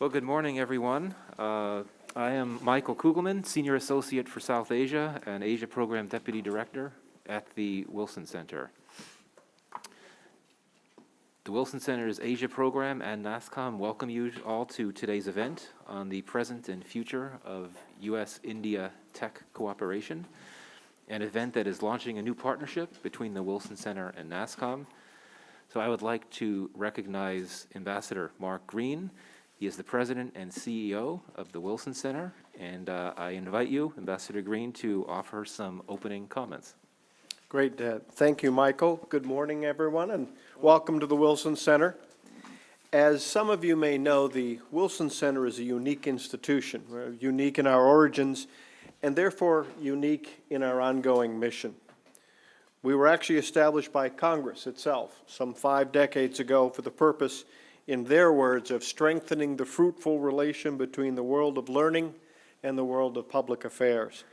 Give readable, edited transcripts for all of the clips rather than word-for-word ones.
Well, good morning, everyone. I am Michael Kugelman, Senior Associate for South Asia and Asia Program Deputy Director at the Wilson Center. The Wilson Center's Asia Program and NASSCOM welcome you all to today's event on the present and future of U.S.-India tech cooperation, an event that is launching a new partnership between the Wilson Center and NASSCOM. So I would like to recognize Ambassador Mark Green. He is the President and CEO of the Wilson Center, and I invite you, Ambassador Green, to offer some opening comments. Great. Thank you, Michael. Good morning, everyone, and welcome to the Wilson Center. As some of you may know, the Wilson Center is a unique institution. We're unique in our origins and therefore unique in our ongoing mission. We were actually established by Congress itself some 5 decades ago for the purpose, in their words, of strengthening the fruitful relation between the world of learning and the world of public affairs.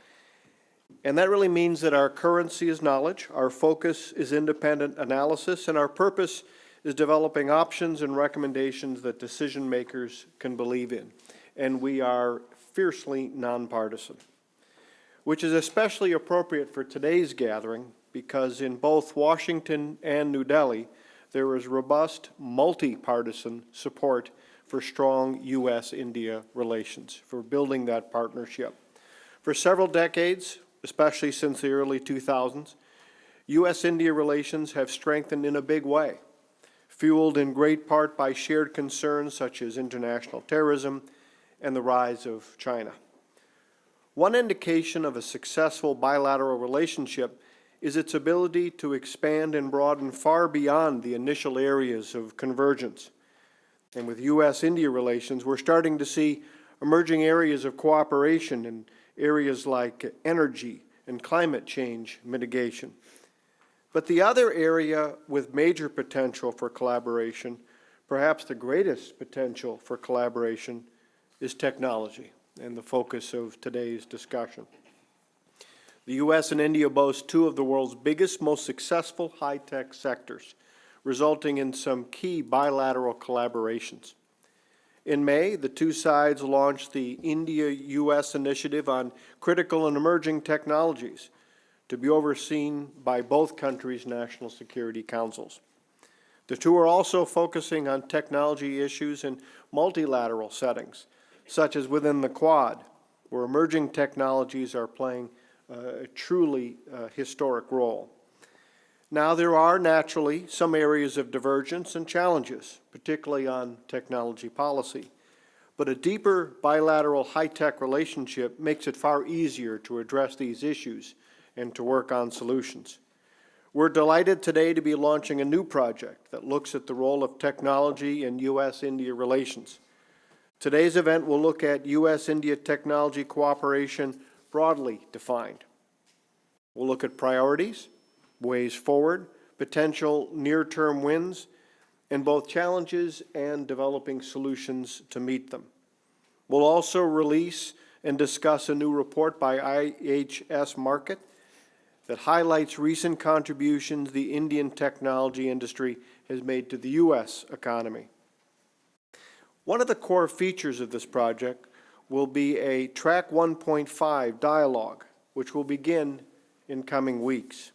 And that really means that our currency is knowledge, our focus is independent analysis, and our purpose is developing options and recommendations that decision makers can believe in. And we are fiercely nonpartisan, which is especially appropriate for today's gathering because in both Washington and New Delhi, there is robust, multi-partisan support for strong U.S.-India relations, for building that partnership. For several decades, especially since the early 2000s, U.S.-India relations have strengthened in a big way, fueled in great part by shared concerns such as international terrorism and the rise of China. One indication of a successful bilateral relationship is its ability to expand and broaden far beyond the initial areas of convergence. And with U.S.-India relations, we're starting to see emerging areas of cooperation in areas like energy and climate change mitigation. But the other area with major potential for collaboration, perhaps the greatest potential for collaboration, is technology, and the focus of today's discussion. The U.S. and India boast 2 of the world's biggest, most successful high-tech sectors, resulting in some key bilateral collaborations. In May, the 2 sides launched the India-U.S. Initiative on Critical and Emerging Technologies to be overseen by both countries' national security councils. The 2 are also focusing on technology issues in multilateral settings, such as within the Quad, where emerging technologies are playing a truly historic role. Now, there are naturally some areas of divergence and challenges, particularly on technology policy, but a deeper bilateral high-tech relationship makes it far easier to address these issues and to work on solutions. We're delighted today to be launching a new project that looks at the role of technology in U.S.-India relations. Today's event will look at U.S.-India technology cooperation broadly defined. We'll look at priorities, ways forward, potential near-term wins, and both challenges and developing solutions to meet them. We'll also release and discuss a new report by IHS Markit that highlights recent contributions the Indian technology industry has made to the U.S. economy. One of the core features of this project will be a Track 1.5 dialogue, which will begin in coming weeks.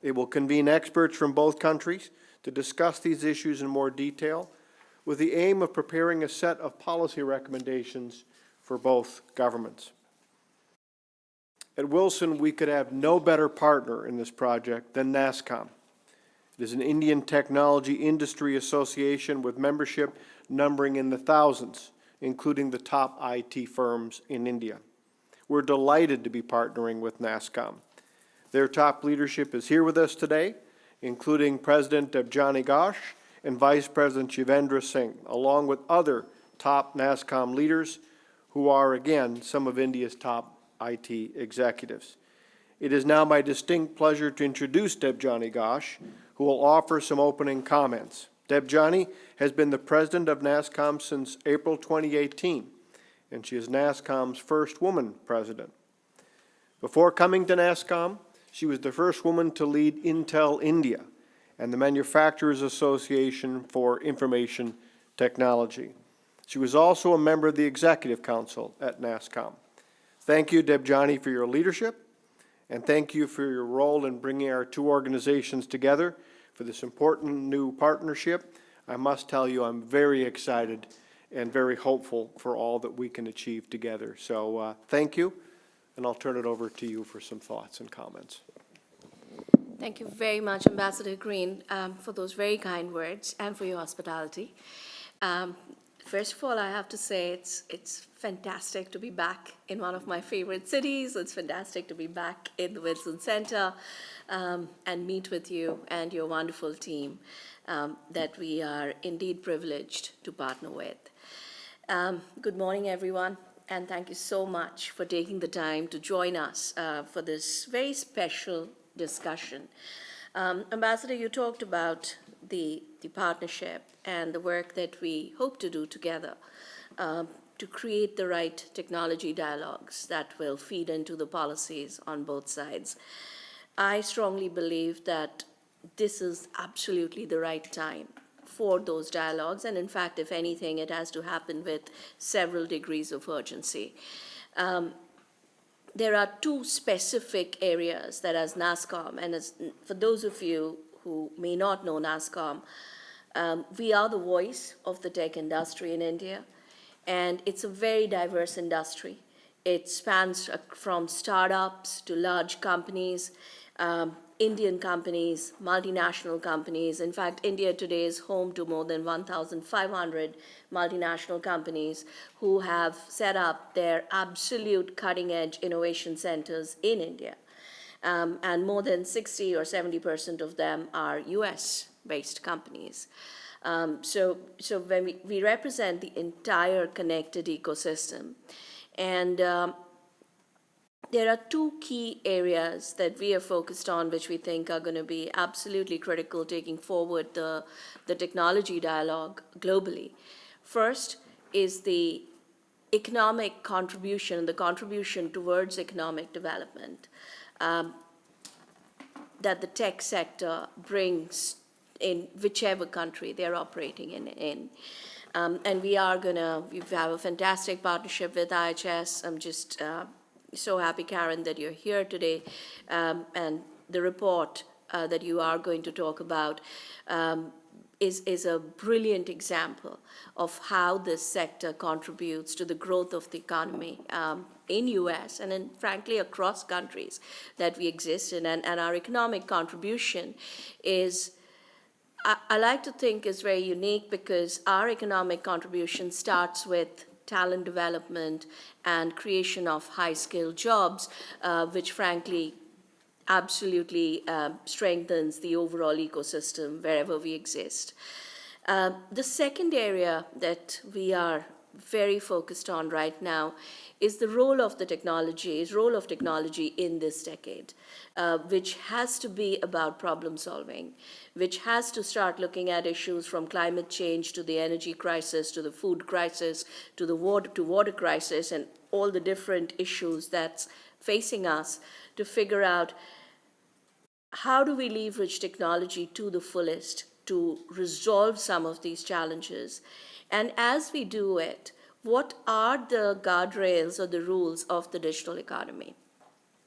It will convene experts from both countries to discuss these issues in more detail with the aim of preparing a set of policy recommendations for both governments. At Wilson, we could have no better partner in this project than NASSCOM. It is an Indian technology industry association with membership numbering in the thousands, including the top IT firms in India. We're delighted to be partnering with NASSCOM. Their top leadership is here with us today, including President Debjani Ghosh and Vice President Shivendra Singh, along with other top NASSCOM leaders who are, again, some of India's top IT executives. It is now my distinct pleasure to introduce Debjani Ghosh, who will offer some opening comments. Debjani has been the president of NASSCOM since April 2018, and she is NASSCOM's first woman president. Before coming to NASSCOM, she was the first woman to lead Intel India and the Manufacturers Association for Information Technology. She was also a member of the Executive Council at NASSCOM. Thank you, Debjani, for your leadership, and thank you for your role in bringing our two organizations together for this important new partnership. I must tell you, I'm very excited and very hopeful for all that we can achieve together. So thank you, and I'll turn it over to you for some thoughts and comments. Thank you very much, Ambassador Green, for those very kind words and for your hospitality. First of all, I have to say it's fantastic to be back in one of my favorite cities. It's fantastic to be back in the Wilson Center and meet with you and your wonderful team that we are indeed privileged to partner with. Good morning, everyone, and thank you so much for taking the time to join us for this very special discussion. Ambassador, you talked about the partnership and the work that we hope to do together to create the right technology dialogues that will feed into the policies on both sides. I strongly believe that this is absolutely the right time for those dialogues, and in fact, if anything, it has to happen with several degrees of urgency. There are two specific areas that as NASSCOM, and as, for those of you who may not know NASSCOM, we are the voice of the tech industry in India, and it's a very diverse industry. It spans from startups to large companies, Indian companies, multinational companies. In fact, India today is home to more than 1,500 multinational companies who have set up their absolute cutting-edge innovation centers in India. And more than 60 or 70% of them are US-based companies. So when we represent the entire connected ecosystem. And there are two key areas that we are focused on, which we think are going to be absolutely critical taking forward the technology dialogue globally. First is the economic contribution, the contribution towards economic development that the tech sector brings in whichever country they're operating in. And we have a fantastic partnership with IHS. I'm just so happy, Karen, that you're here today. And the report that you are going to talk about is a brilliant example of how this sector contributes to the growth of the economy in US and frankly across countries that we exist in. And our economic contribution is, I like to think, is very unique because our economic contribution starts with talent development and creation of high-skilled jobs, which frankly absolutely strengthens the overall ecosystem wherever we exist. The second area that we are very focused on right now is the role of technology in this decade, which has to be about problem solving, which has to start looking at issues from climate change to the energy crisis, to the food crisis, to the water crisis, and all the different issues that's facing us to figure out how do we leverage technology to the fullest to resolve some of these challenges. And as we do it, what are the guardrails or the rules of the digital economy?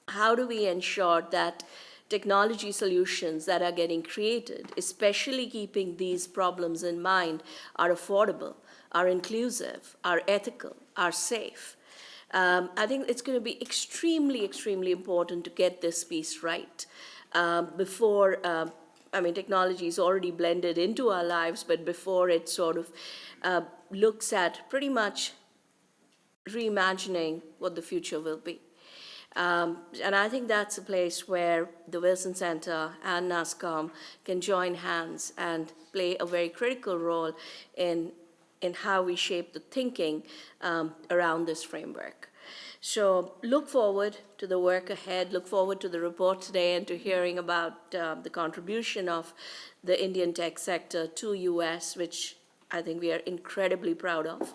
How do we ensure that technology solutions that are getting created, especially keeping these problems in mind, are affordable, are inclusive, are ethical, are safe? I think it's going to be extremely, extremely important to get this piece right before, technology is already blended into our lives, but before it sort of looks at pretty much reimagining what the future will be. And I think that's a place where the Wilson Center and NASSCOM can join hands and play a very critical role in how we shape the thinking around this framework. So look forward to the work ahead, look forward to the report today and to hearing about the contribution of the Indian tech sector to US, which I think we are incredibly proud of.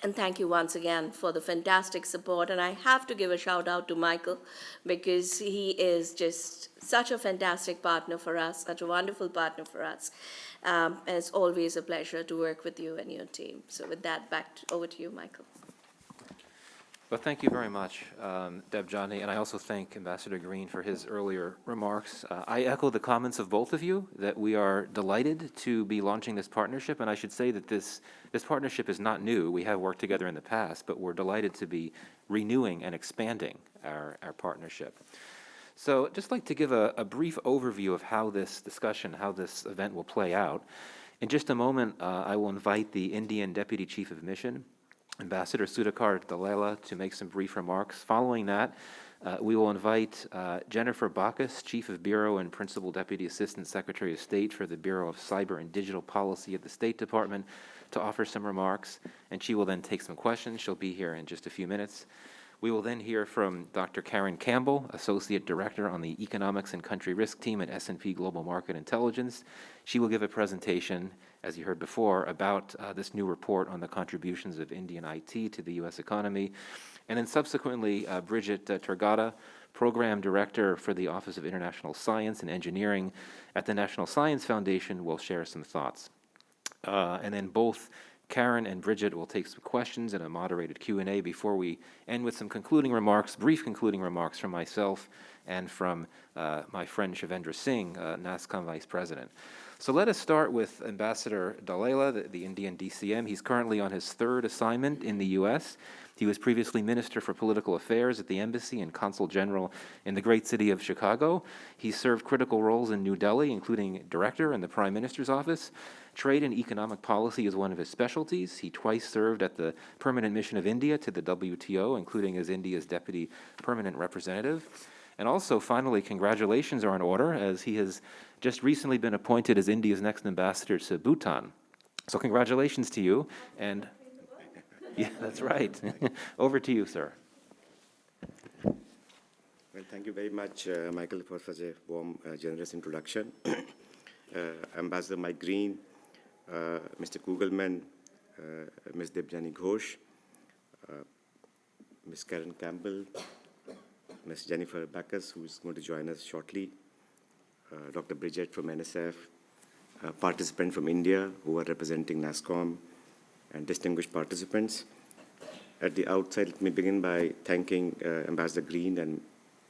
And thank you once again for the fantastic support. And I have to give a shout out to Michael because he is just such a fantastic partner for us, such a wonderful partner for us. And it's always a pleasure to work with you and your team. So with that, over to you, Michael. Well, thank you very much, Debjani, and I also thank Ambassador Green for his earlier remarks. I echo the comments of both of you that we are delighted to be launching this partnership, and I should say that this partnership is not new. We have worked together in the past, but we're delighted to be renewing and expanding our partnership. So I'd just like to give a brief overview of how this discussion, how this event will play out. In just a moment, I will invite the Indian Deputy Chief of Mission, Ambassador Sudhakar Dallela, to make some brief remarks. Following that, we will invite Jennifer Bachus, Chief of Bureau and Principal Deputy Assistant Secretary of State for the Bureau of Cyber and Digital Policy at the State Department, to offer some remarks, and she will then take some questions. She'll be here in just a few minutes. We will then hear from Dr. Karen Campbell, Associate Director on the Economics and Country Risk Team at S&P Global Market Intelligence. She will give a presentation, as you heard before, about this new report on the contributions of Indian IT to the U.S. economy. And then subsequently, Bridget Turgata, Program Director for the Office of International Science and Engineering at the National Science Foundation, will share some thoughts. And then both Karen and Bridget will take some questions and a moderated Q&A before we end with some concluding remarks, brief concluding remarks from myself and from my friend Shavendra Singh, NASSCOM Vice President. So let us start with Ambassador Dallela, the Indian DCM. He's currently on his third assignment in the U.S. He was previously Minister for Political Affairs at the Embassy and Consul General in the great city of Chicago. He served critical roles in New Delhi, including Director in the Prime Minister's Office. Trade and economic policy is one of his specialties. He twice served at the Permanent Mission of India to the WTO, including as India's Deputy Permanent Representative. And also, finally, congratulations are in order, as he has just recently been appointed as India's next ambassador to Bhutan. So congratulations to you, and yeah, that's right. Over to you, sir. Well, thank you very much, Michael, for such a warm, generous introduction. Ambassador Mike Green, Mr. Kugelman, Ms. Debjani Ghosh, Ms. Karen Campbell, Ms. Jennifer Bachus, who is going to join us shortly, Dr. Bridget from NSF, participants from India who are representing NASSCOM, and distinguished participants. At the outset, let me begin by thanking Ambassador Green and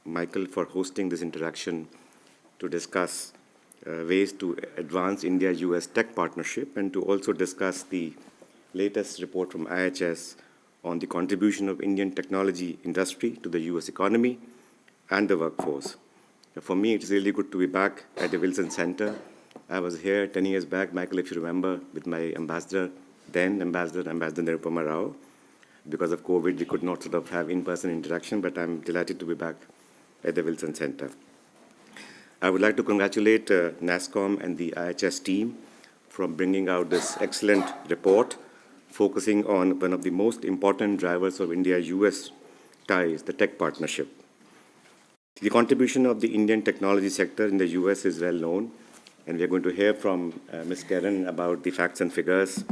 Michael for hosting this interaction to discuss ways to advance India-US tech partnership and to also discuss the latest report from IHS on the contribution of Indian technology industry to the US economy and the workforce. For me, it's really good to be back at the Wilson Center. I was here 10 years back, Michael, if you remember, with my ambassador, then Ambassador Nirupama Rao. Because of COVID, we could not sort of have in-person interaction, but I'm delighted to be back at the Wilson Center. I would like to congratulate NASSCOM and the IHS team for bringing out this excellent report, focusing on one of the most important drivers of India-US ties, the tech partnership. The contribution of the Indian technology sector in the US is well known, and we're going to hear from Ms. Karen about the facts and figures,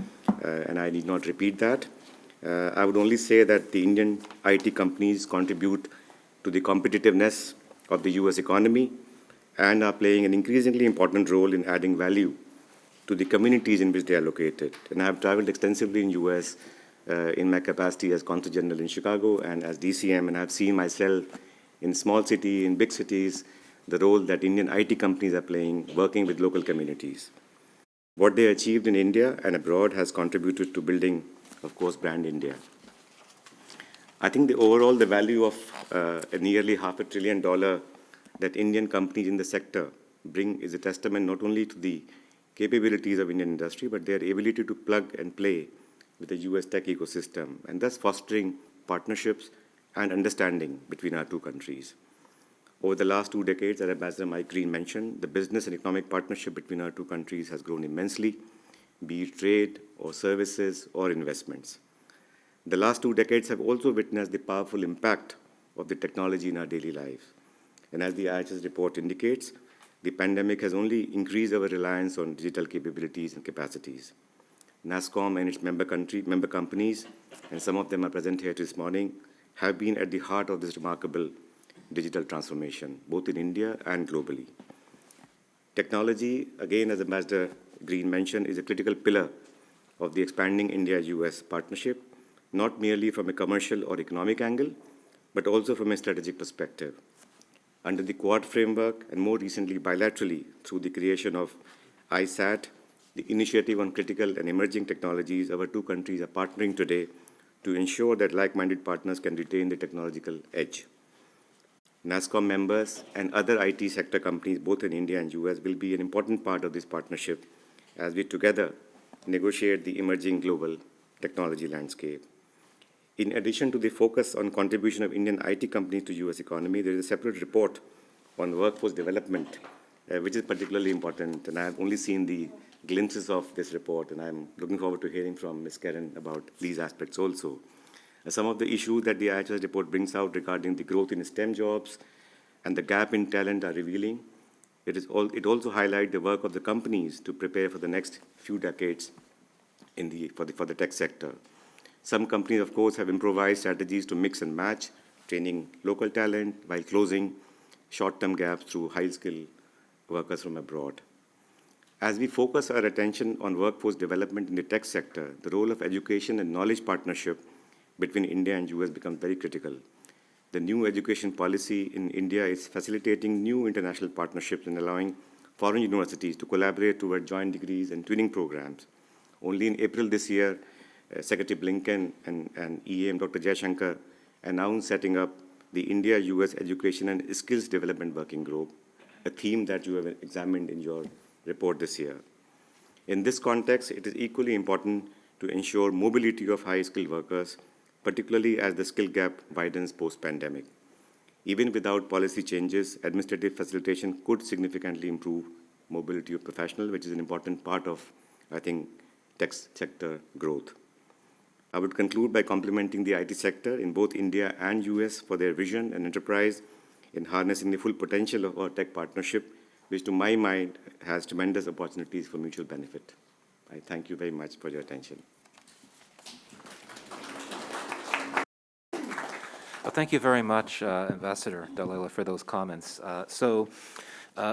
and I need not repeat that. I would only say that the Indian IT companies contribute to the competitiveness of the US economy and are playing an increasingly important role in adding value to the communities in which they are located. And I have traveled extensively in US in my capacity as Consul General in Chicago and as DCM, and I've seen myself in small cities, in big cities, the role that Indian IT companies are playing, working with local communities. What they achieved in India and abroad has contributed to building, of course, brand India. I think the value of nearly $500 billion that Indian companies in the sector bring is a testament not only to the capabilities of Indian industry, but their ability to plug and play with the US tech ecosystem, and thus fostering partnerships and understanding between our two countries. Over the last 2 decades, as Ambassador Mike Green mentioned, the business and economic partnership between our two countries has grown immensely, be it trade or services or investments. The last 2 decades have also witnessed the powerful impact of the technology in our daily lives. And as the IHS report indicates, the pandemic has only increased our reliance on digital capabilities and capacities. NASSCOM and its member companies, and some of them are present here this morning, have been at the heart of this remarkable digital transformation, both in India and globally. Technology, again, as Ambassador Green mentioned, is a critical pillar of the expanding India-US partnership, not merely from a commercial or economic angle, but also from a strategic perspective. Under the Quad framework, and more recently bilaterally through the creation of iCET, the initiative on critical and emerging technologies, our two countries are partnering today to ensure that like-minded partners can retain the technological edge. NASSCOM members and other IT sector companies, both in India and US, will be an important part of this partnership as we together negotiate the emerging global technology landscape. In addition to the focus on contribution of Indian IT companies to US economy, there is a separate report on workforce development, which is particularly important, and I have only seen the glimpses of this report, and I'm looking forward to hearing from Ms. Karen about these aspects also. Some of the issues that the IHS report brings out regarding the growth in STEM jobs and the gap in talent are revealing. It also highlights the work of the companies to prepare for the next few decades for the tech sector. Some companies, of course, have improvised strategies to mix and match, training local talent while closing short-term gaps through high-skilled workers from abroad. As we focus our attention on workforce development in the tech sector, the role of education and knowledge partnership between India and US becomes very critical. The new education policy in India is facilitating new international partnerships and allowing foreign universities to collaborate toward joint degrees and twinning programs. Only in April this year, Secretary Blinken and EAM Dr. Jaishankar announced setting up the India-US Education and Skills Development Working Group, a theme that you have examined in your report this year. In this context, it is equally important to ensure mobility of high-skilled workers, particularly as the skill gap widens post-pandemic. Even without policy changes, administrative facilitation could significantly improve mobility of professionals, which is an important part of, I think, tech sector growth. I would conclude by complimenting the IT sector in both India and US for their vision and enterprise in harnessing the full potential of our tech partnership, which to my mind has tremendous opportunities for mutual benefit. I thank you very much for your attention. Well, thank you very much, Ambassador Dalila, for those comments.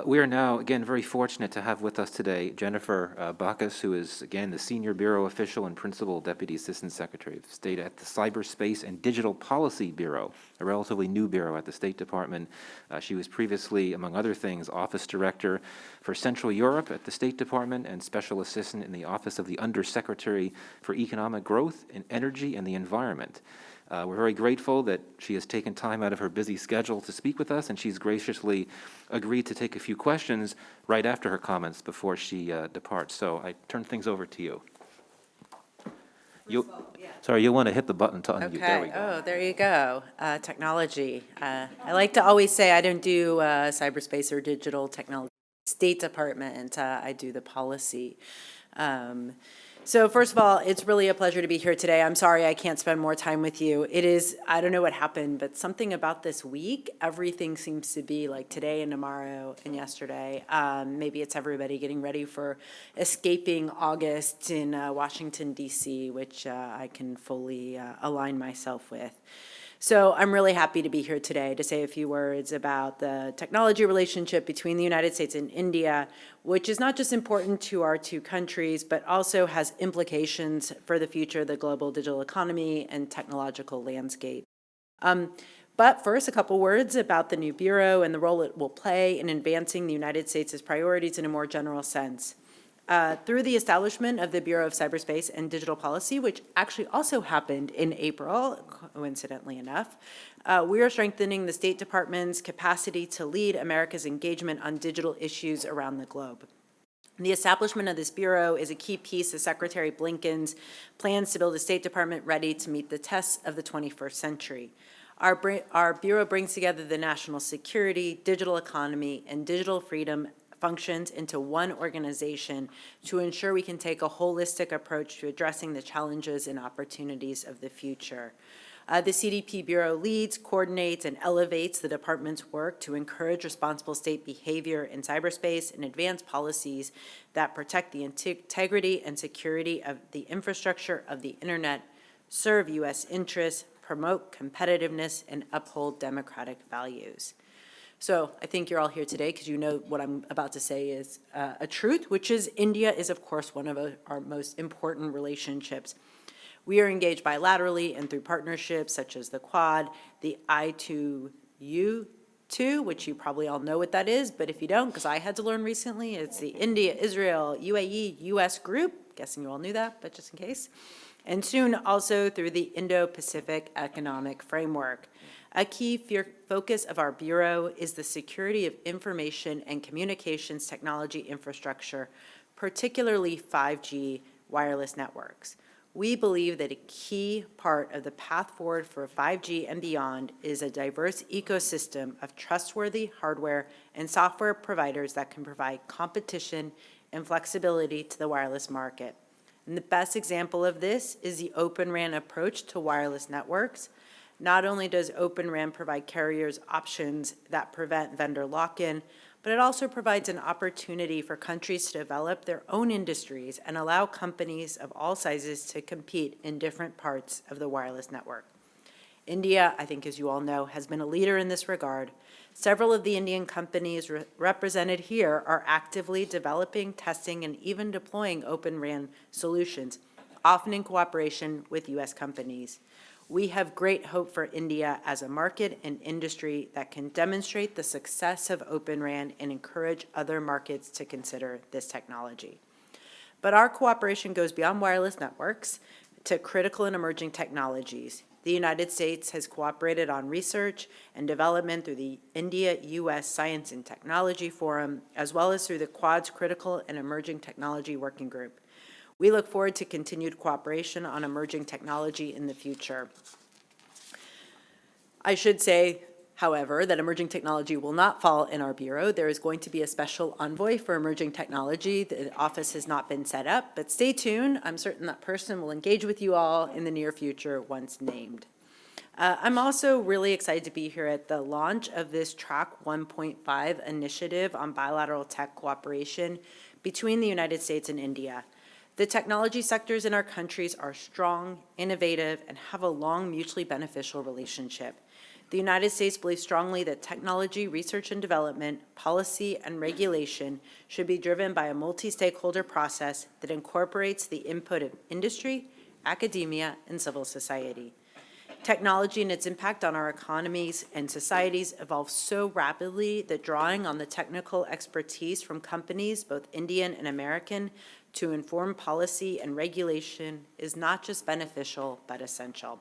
We are now, again, very fortunate to have with us today Jennifer Bachus, who is, again, the Senior Bureau Official and Principal Deputy Assistant Secretary of State at the Cyberspace and Digital Policy Bureau, a relatively new bureau at the State Department. She was previously, among other things, Office Director for Central Europe at the State Department and Special Assistant in the Office of the Undersecretary for Economic Growth and Energy and the Environment. We're very grateful that she has taken time out of her busy schedule to speak with us, and she's graciously agreed to take a few questions right after her comments before she departs. So I turn things over to you. Sorry, you'll want to hit the button to unmute. Okay. There we go. Oh, there you go. Technology. I like to always say I don't do cyberspace or digital technology. State Department, I do the policy. So first of all, it's really a pleasure to be here today. I'm sorry I can't spend more time with you. It is, I don't know what happened, but something about this week, everything seems to be like today and tomorrow and yesterday. Maybe it's everybody getting ready for escaping August in Washington, D.C., which I can fully align myself with. So I'm really happy to be here today to say a few words about the technology relationship between the United States and India, which is not just important to our two countries, but also has implications for the future of the global digital economy and technological landscape. But first, a couple words about the new Bureau and the role it will play in advancing the United States' priorities in a more general sense. Through the establishment of the Bureau of Cyberspace and Digital Policy, which actually also happened in April, coincidentally enough, we are strengthening the State Department's capacity to lead America's engagement on digital issues around the globe. The establishment of this Bureau is a key piece of Secretary Blinken's plans to build a State Department ready to meet the tests of the 21st century. Our Bureau brings together the national security, digital economy, and digital freedom functions into one organization to ensure we can take a holistic approach to addressing the challenges and opportunities of the future. The CDP Bureau leads, coordinates, and elevates the department's work to encourage responsible state behavior in cyberspace and advance policies that protect the integrity and security of the infrastructure of the Internet, serve U.S. interests, promote competitiveness, and uphold democratic values. So I think you're all here today because you know what I'm about to say is a truth, which is India is, of course, one of our most important relationships. We are engaged bilaterally and through partnerships such as the Quad, the I2U2, which you probably all know what that is, but if you don't, because I had to learn recently, it's the India, Israel, UAE, US group. Guessing you all knew that, but just in case. And soon also through the Indo Pacific Economic Framework. A key focus of our Bureau is the security of information and communications technology infrastructure, particularly 5G wireless networks. We believe that a key part of the path forward for 5G and beyond is a diverse ecosystem of trustworthy hardware and software providers that can provide competition and flexibility to the wireless market. And the best example of this is the Open RAN approach to wireless networks. Not only does Open RAN provide carriers options that prevent vendor lock-in, but it also provides an opportunity for countries to develop their own industries and allow companies of all sizes to compete in different parts of the wireless network. India, I think as you all know, has been a leader in this regard. Several of the Indian companies represented here are actively developing, testing, and even deploying Open RAN solutions, often in cooperation with U.S. companies. We have great hope for India as a market and industry that can demonstrate the success of Open RAN and encourage other markets to consider this technology. But our cooperation goes beyond wireless networks to critical and emerging technologies. The United States has cooperated on research and development through the India-U.S. Science and Technology Forum, as well as through the Quad's Critical and Emerging Technology Working Group. We look forward to continued cooperation on emerging technology in the future. I should say, however, that emerging technology will not fall in our Bureau. There is going to be a special envoy for emerging technology. The office has not been set up, but stay tuned. I'm certain that person will engage with you all in the near future once named. I'm also really excited to be here at the launch of this Track 1.5 initiative on bilateral tech cooperation between the United States and India. The technology sectors in our countries are strong, innovative, and have a long mutually beneficial relationship. The United States believes strongly that technology, research and development, policy, and regulation should be driven by a multi-stakeholder process that incorporates the input of industry, academia, and civil society. Technology and its impact on our economies and societies evolve so rapidly that drawing on the technical expertise from companies, both Indian and American, to inform policy and regulation is not just beneficial, but essential.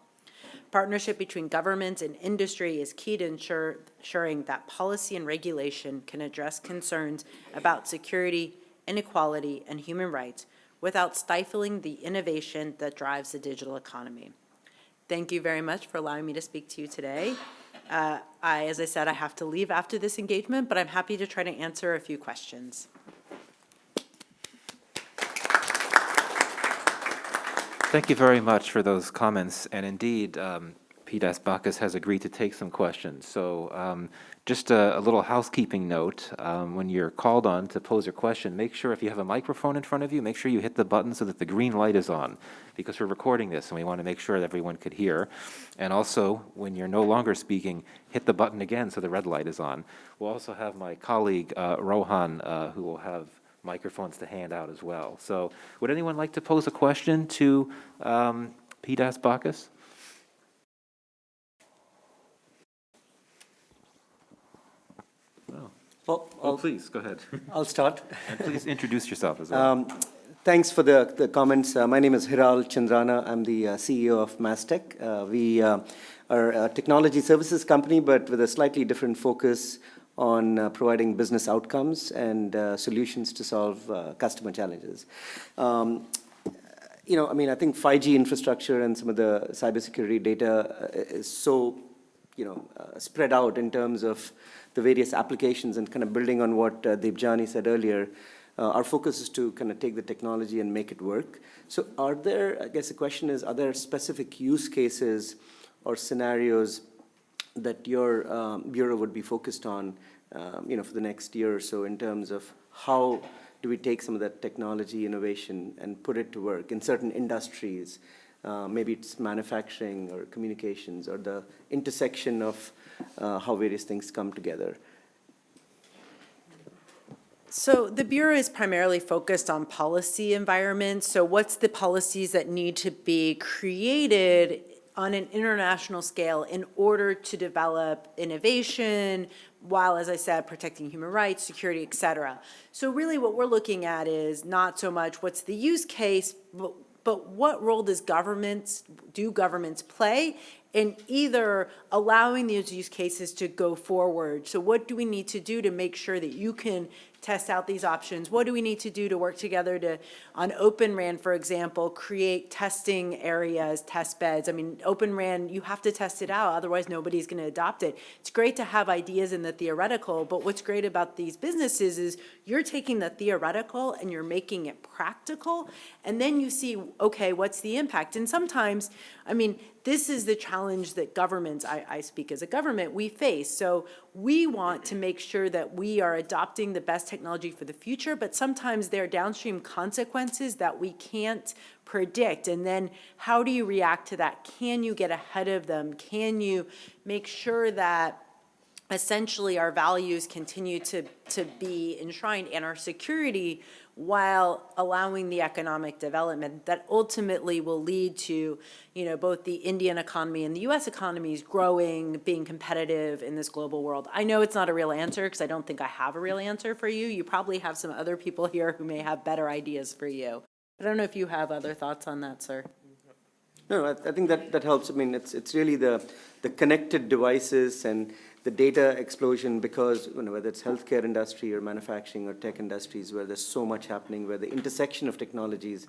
Partnership between governments and industry is key to ensuring that policy and regulation can address concerns about security, inequality, and human rights without stifling the innovation that drives the digital economy. Thank you very much for allowing me to speak to you today. As I said, I have to leave after this engagement, but I'm happy to try to answer a few questions. Thank you very much for those comments, and indeed, PDAS Bachus has agreed to take some questions. So just a little housekeeping note, when you're called on to pose your question, make sure if you have a microphone in front of you, make sure you hit the button so that the green light is on, because we're recording this and we want to make sure that everyone could hear. And also, when you're no longer speaking, hit the button again so the red light is on. We'll also have my colleague, Rohan, who will have microphones to hand out as well. So would anyone like to pose a question to PDAS Bachus? Oh, please, go ahead. I'll start. And please introduce yourself as well. Thanks for the comments. My name is Hiral Chandrana. I'm the CEO of Mastech. We are a technology services company, but with a slightly different focus on providing business outcomes and solutions to solve customer challenges. I think 5G infrastructure and some of the cybersecurity data is so, spread out in terms of the various applications, and kind of building on what Debjani said earlier. Our focus is to kind of take the technology and make it work. So the question is, are there specific use cases or scenarios that your bureau would be focused on, for the next year or so, in terms of how do we take some of that technology innovation and put it to work in certain industries? Maybe it's manufacturing or communications or the intersection of how various things come together. So the Bureau is primarily focused on policy environments. So what's the policies that need to be created on an international scale in order to develop innovation, while, as I said, protecting human rights, security, et cetera. So really what we're looking at is not so much what's the use case, but what role do governments play in either allowing these use cases to go forward? So what do we need to do to make sure that you can test out these options? What do we need to do to work together to, on Open RAN, for example, create testing areas, test beds? I mean, Open RAN, you have to test it out, otherwise nobody's going to adopt it. It's great to have ideas in the theoretical, but what's great about these businesses is you're taking the theoretical and you're making it practical, and then you see, okay, what's the impact? And sometimes, I mean, this is the challenge that governments, I speak as a government, we face. So we want to make sure that we are adopting the best technology for the future, but sometimes there are downstream consequences that we can't predict. And then how do you react to that? Can you get ahead of them? Can you make sure that essentially our values continue to be enshrined and our security, while allowing the economic development that ultimately will lead to, both the Indian economy and the U.S. economies growing, being competitive in this global world? I know it's not a real answer because I don't think I have a real answer for you. You probably have some other people here who may have better ideas for you. I don't know if you have other thoughts on that, sir. No, I think that helps. I mean, it's really the connected devices and the data explosion, because whether it's healthcare industry or manufacturing or tech industries where there's so much happening, where the intersection of technologies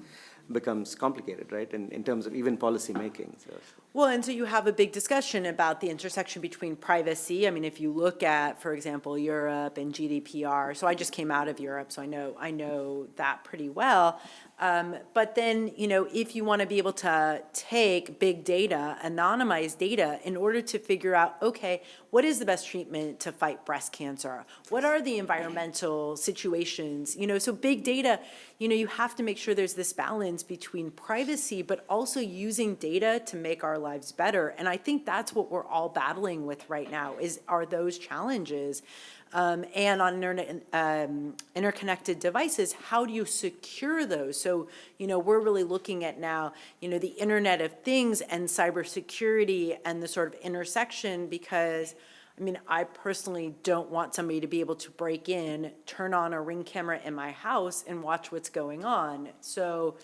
becomes complicated, right? And in terms of even policy making. So. Well, and so you have a big discussion about the intersection between privacy. I mean, if you look at, for example, Europe and GDPR, so I just came out of Europe, so I know that pretty well. But then, if you want to be able to take big data, anonymized data, in order to figure out, okay, what is the best treatment to fight breast cancer? What are the environmental situations? So big data, you have to make sure there's this balance between privacy, but also using data to make our lives better. And I think that's what we're all battling with right now, are those challenges. And on interconnected devices, how do you secure those? So, we're really looking at now, the Internet of Things and cybersecurity and the sort of intersection, because, I personally don't want somebody to be able to break in, turn on a Ring camera in my house and watch what's going on. So,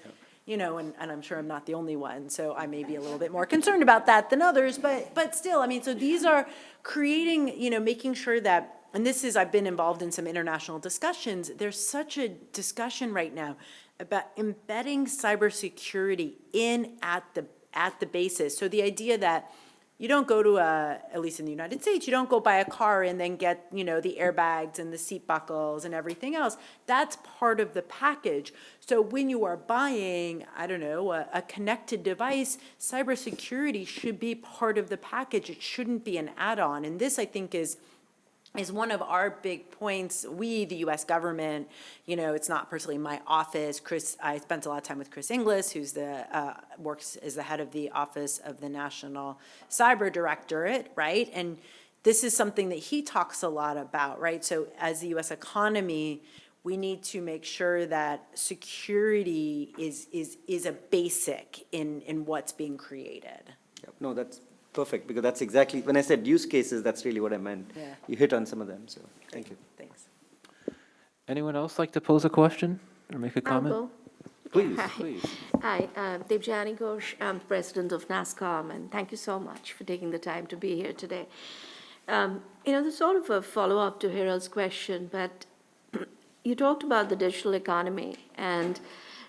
and I'm sure I'm not the only one, so I may be a little bit more concerned about that than others, but still, so these are creating, making sure that, and I've been involved in some international discussions, there's such a discussion right now about embedding cybersecurity at the basis. So the idea that you don't go to at least in the United States, you don't go buy a car and then get, the airbags and the seat buckles and everything else. That's part of the package. So when you are buying, a connected device, cybersecurity should be part of the package. It shouldn't be an add-on. And this, I think, is one of our big points. We, the U.S. government, it's not personally my office. I spent a lot of time with Chris Inglis, who's works as the head of the Office of the National Cyber Directorate, right? And this is something that he talks a lot about, right? So as the U.S. economy, we need to make sure that security is a basic in what's being created. Yep. No, that's perfect, because that's exactly, when I said use cases, that's really what I meant. Yeah. You hit on some of them, so thank you. Thanks. Anyone else like to pose a question or make a comment? I'll go. Please. Hi. Please. Hi, Debjani Ghosh. I'm president of NASSCOM, and thank you so much for taking the time to be here today. There's sort of a follow-up to Hiral's question, but you talked about the digital economy, and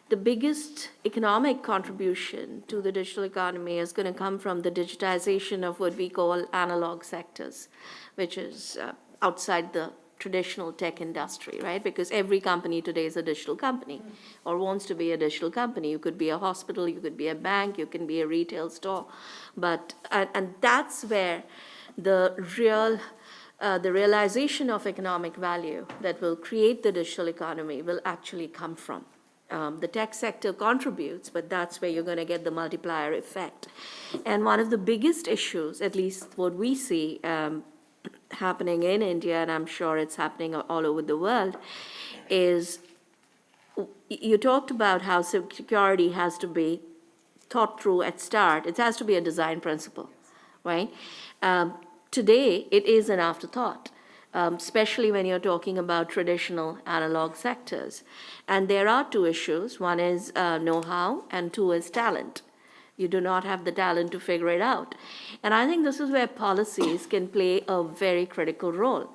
the biggest economic contribution to the digital economy is going to come from the digitization of what we call analog sectors, which is outside the traditional tech industry, right? Because every company today is a digital company or wants to be a digital company. You could be a hospital, you could be a bank, you can be a retail store. But, and that's where the realization of economic value that will create the digital economy will actually come from. The tech sector contributes, but that's where you're going to get the multiplier effect. And one of the biggest issues, at least what we see happening in India, and I'm sure it's happening all over the world, is you talked about how security has to be thought through at start. It has to be a design principle, right? Today, it is an afterthought. Especially when you're talking about traditional analog sectors. And there are two issues. One is know-how, and two is talent. You do not have the talent to figure it out. And I think this is where policies can play a very critical role,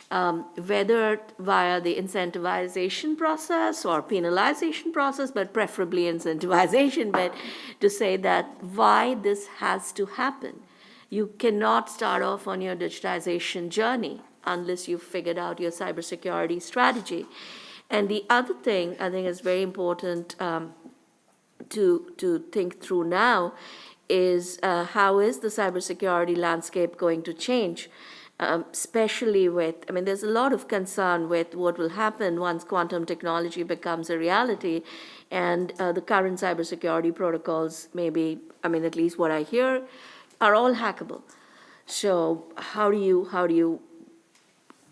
whether via the incentivization process or penalization process, but preferably incentivization, but to say that why this has to happen. You cannot start off on your digitization journey unless you've figured out your cybersecurity strategy. And the other thing I think is very important to think through now is how is the cybersecurity landscape going to change, especially with, I mean, there's a lot of concern with what will happen once quantum technology becomes a reality, and the current cybersecurity protocols maybe, I mean, at least what I hear, are all hackable. So how do you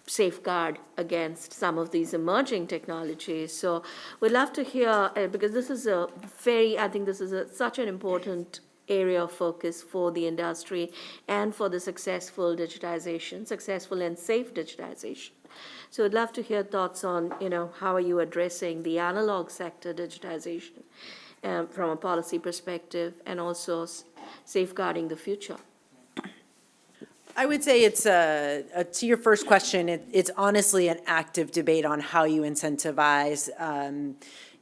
safeguard against some of these emerging technologies? So we'd love to hear, because this is I think this is such an important area of focus for the industry and for the successful digitization, successful and safe digitization. So I'd love to hear thoughts on, how are you addressing the analog sector digitization from a policy perspective, and also safeguarding the future. I would say it's, to your first question, it's honestly an active debate on how you incentivize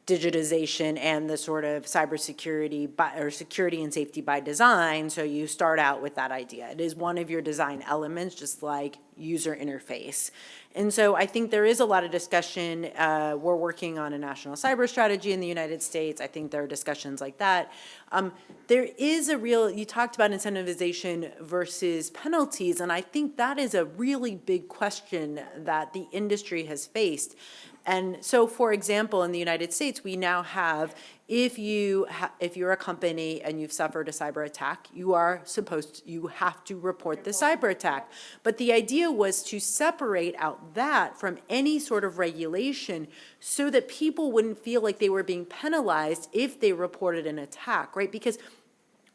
digitization and the sort of cybersecurity or security and safety by design. So you start out with that idea. It is one of your design elements, just like user interface. And so I think there is a lot of discussion. We're working on a national cyber strategy in the United States. I think there are discussions like that. There is you talked about incentivization versus penalties, and I think that is a really big question that the industry has faced. And so, for example, in the United States, we now have, if you're a company and you've suffered a cyber attack, you have to report the cyber attack. But the idea was to separate out that from any sort of regulation so that people wouldn't feel like they were being penalized if they reported an attack, right? Because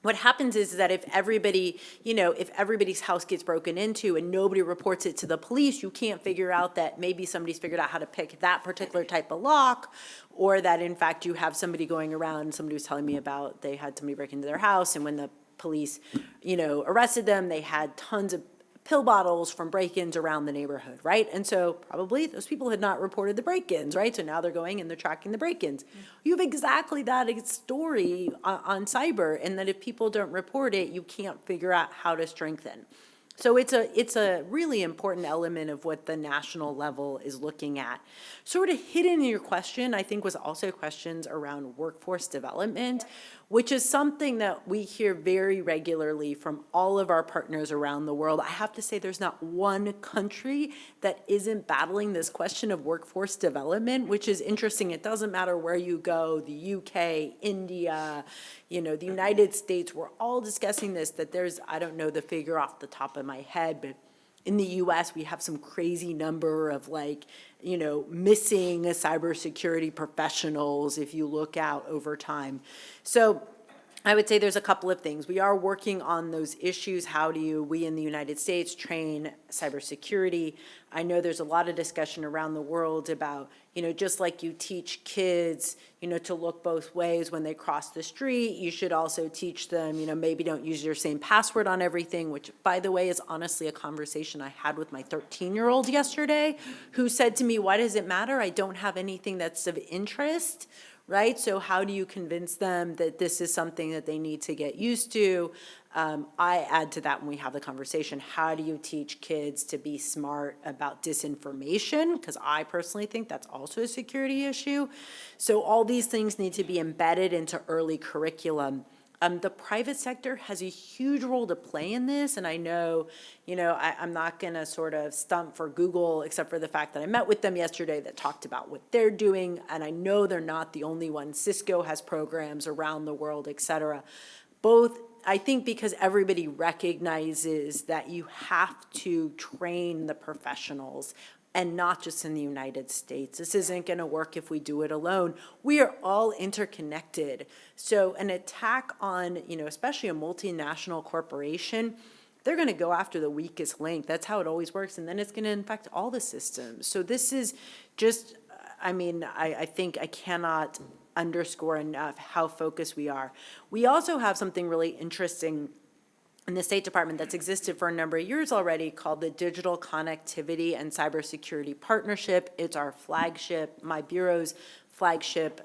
what happens is that if everybody's house gets broken into and nobody reports it to the police, you can't figure out that maybe somebody's figured out how to pick that particular type of lock, or that in fact you have somebody going around. Somebody was telling me about they had somebody break into their house, and when the police, arrested them, they had tons of pill bottles from break-ins around the neighborhood, right? And so probably those people had not reported the break-ins, right? So now they're going and they're tracking the break-ins. You have exactly that story on cyber, and that if people don't report it, you can't figure out how to strengthen. So it's a really important element of what the national level is looking at. Sort of hidden in your question, I think, was also questions around workforce development, which is something that we hear very regularly from all of our partners around the world. I have to say there's not one country that isn't battling this question of workforce development, which is interesting. It doesn't matter where you go, the UK, India, the United States, we're all discussing this, that there's, I don't know the figure off the top of my head, but in the US, we have some crazy number of missing cybersecurity professionals if you look out over time. So I would say there's a couple of things. We are working on those issues. How do we in the United States train cybersecurity? I know there's a lot of discussion around the world about, just like you teach kids, to look both ways when they cross the street, you should also teach them, maybe don't use your same password on everything, which, by the way, is honestly a conversation I had with my 13-year-old yesterday, who said to me, why does it matter? I don't have anything that's of interest, right? So how do you convince them that this is something that they need to get used to? I add to that when we have the conversation, how do you teach kids to be smart about disinformation? Because I personally think that's also a security issue. So all these things need to be embedded into early curriculum. The private sector has a huge role to play in this, and I know, I'm not gonna sort of stump for Google, except for the fact that I met with them yesterday that talked about what they're doing, and I know they're not the only one. Cisco has programs around the world, et cetera. Both, I think, because everybody recognizes that you have to train the professionals, and not just in the United States. This isn't gonna work if we do it alone. We are all interconnected. So an attack on, especially a multinational corporation, they're gonna go after the weakest link. That's how it always works, and then it's gonna infect all the systems. So this is just, I think I cannot underscore enough how focused we are. We also have something really interesting in the State Department that's existed for a number of years already called the Digital Connectivity and Cybersecurity Partnership. It's our flagship, my bureau's flagship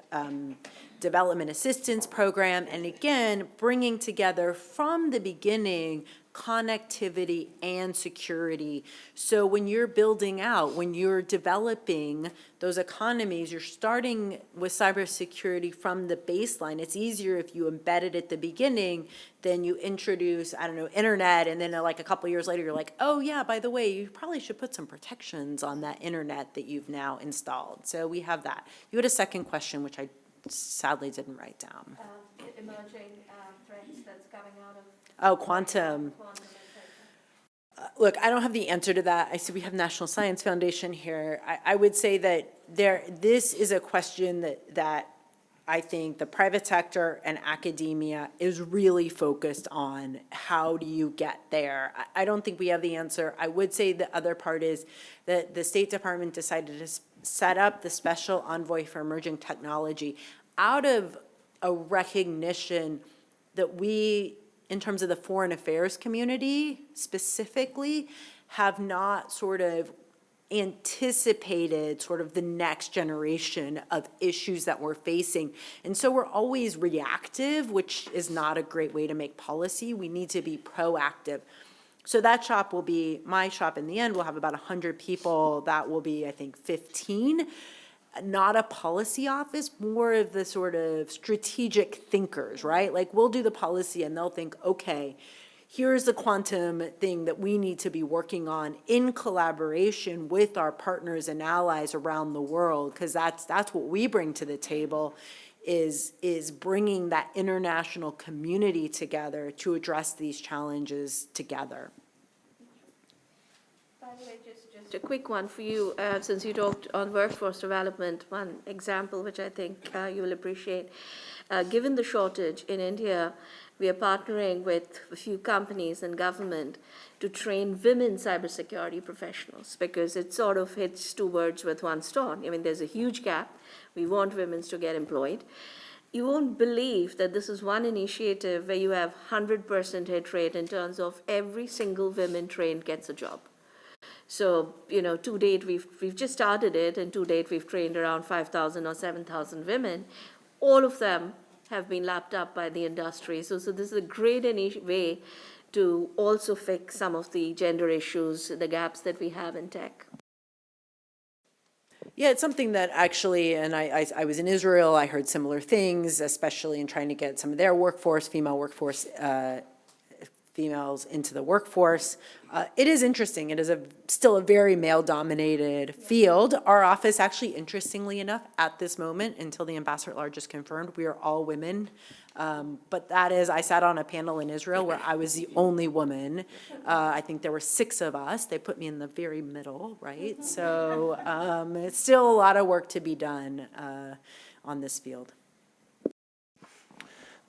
development assistance program. And again, bringing together from the beginning connectivity and security. So when you're building out, when you're developing those economies, you're starting with cybersecurity from the baseline. It's easier if you embed it at the beginning than you introduce, internet, and then like a couple years later, you're like, oh yeah, by the way, you probably should put some protections on that internet that you've now installed. So we have that. You had a second question, which I sadly didn't write down. Emerging threats that's coming out of. Oh, quantum. Look, I don't have the answer to that. I see we have National Science Foundation here. I would say that this is a question that I think the private sector and academia is really focused on. How do you get there? I don't think we have the answer. I would say the other part is that the State Department decided to set up the Special Envoy for Emerging Technology out of a recognition that we, in terms of the foreign affairs community specifically, have not sort of anticipated sort of the next generation of issues that we're facing. And so we're always reactive, which is not a great way to make policy. We need to be proactive. So that shop will be, my shop in the end will have about 100 people. That will be, I think, 15. Not a policy office, more of the sort of strategic thinkers, right? Like we'll do the policy and they'll think, okay, here's the quantum thing that we need to be working on in collaboration with our partners and allies around the world, because that's what we bring to the table, is bringing that international community together to address these challenges together. By the way, just a quick one for you, since you talked on workforce development, one example which I think you will appreciate. Given the shortage in India, we are partnering with a few companies and government to train women cybersecurity professionals, because it sort of hits two birds with one stone. There's a huge gap. We want women to get employed. You won't believe that this is one initiative where you have 100% hit rate in terms of every single woman trained gets a job. So, to date, we've just started it, and to date, we've trained around 5,000 or 7,000 women. All of them have been lapped up by the industry. So this is a great way to also fix some of the gender issues, the gaps that we have in tech. Yeah, it's something that actually, and I was in Israel, I heard similar things, especially in trying to get some of their workforce, females into the workforce. It is interesting. It is still a very male-dominated field. Our office, actually, interestingly enough, at this moment, until the Ambassador just confirmed, we are all women. But that is, I sat on a panel in Israel where I was the only woman. I think there were 6 of us. They put me in the very middle, right? So it's still a lot of work to be done on this field.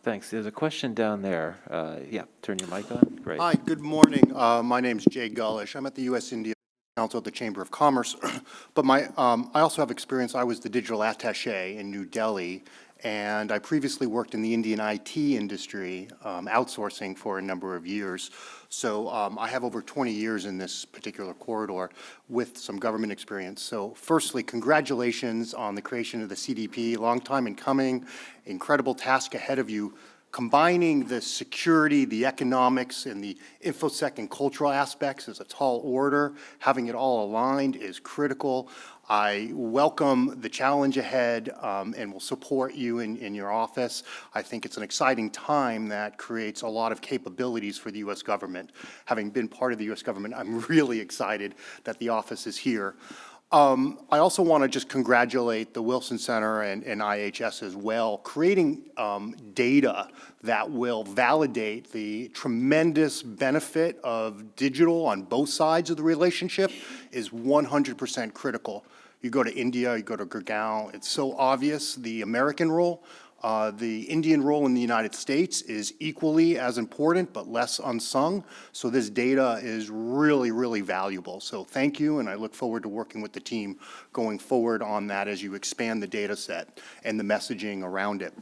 Thanks. There's a question down there. Yeah, turn your mic on. Great. Hi, good morning. My name's Jay Gullish. I'm at the U.S. India Council at the Chamber of Commerce. But I also have experience. I was the digital attaché in New Delhi, and I previously worked in the Indian IT industry, outsourcing for a number of years. So I have over 20 years in this particular corridor with some government experience. So firstly, congratulations on the creation of the CDP. Long time in coming, incredible task ahead of you. Combining the security, the economics, and the InfoSec and cultural aspects is a tall order. Having it all aligned is critical. I welcome the challenge ahead and will support you in your office. I think it's an exciting time that creates a lot of capabilities for the U.S. government. Having been part of the U.S. government, I'm really excited that the office is here. I also want to just congratulate the Wilson Center and IHS as well. Creating data that will validate the tremendous benefit of digital on both sides of the relationship is 100% critical. You go to India, you go to Gurgaon, it's so obvious the American role. The Indian role in the United States is equally as important, but less unsung. So this data is really, really valuable. So thank you, and I look forward to working with the team going forward on that as you expand the data set and the messaging around it.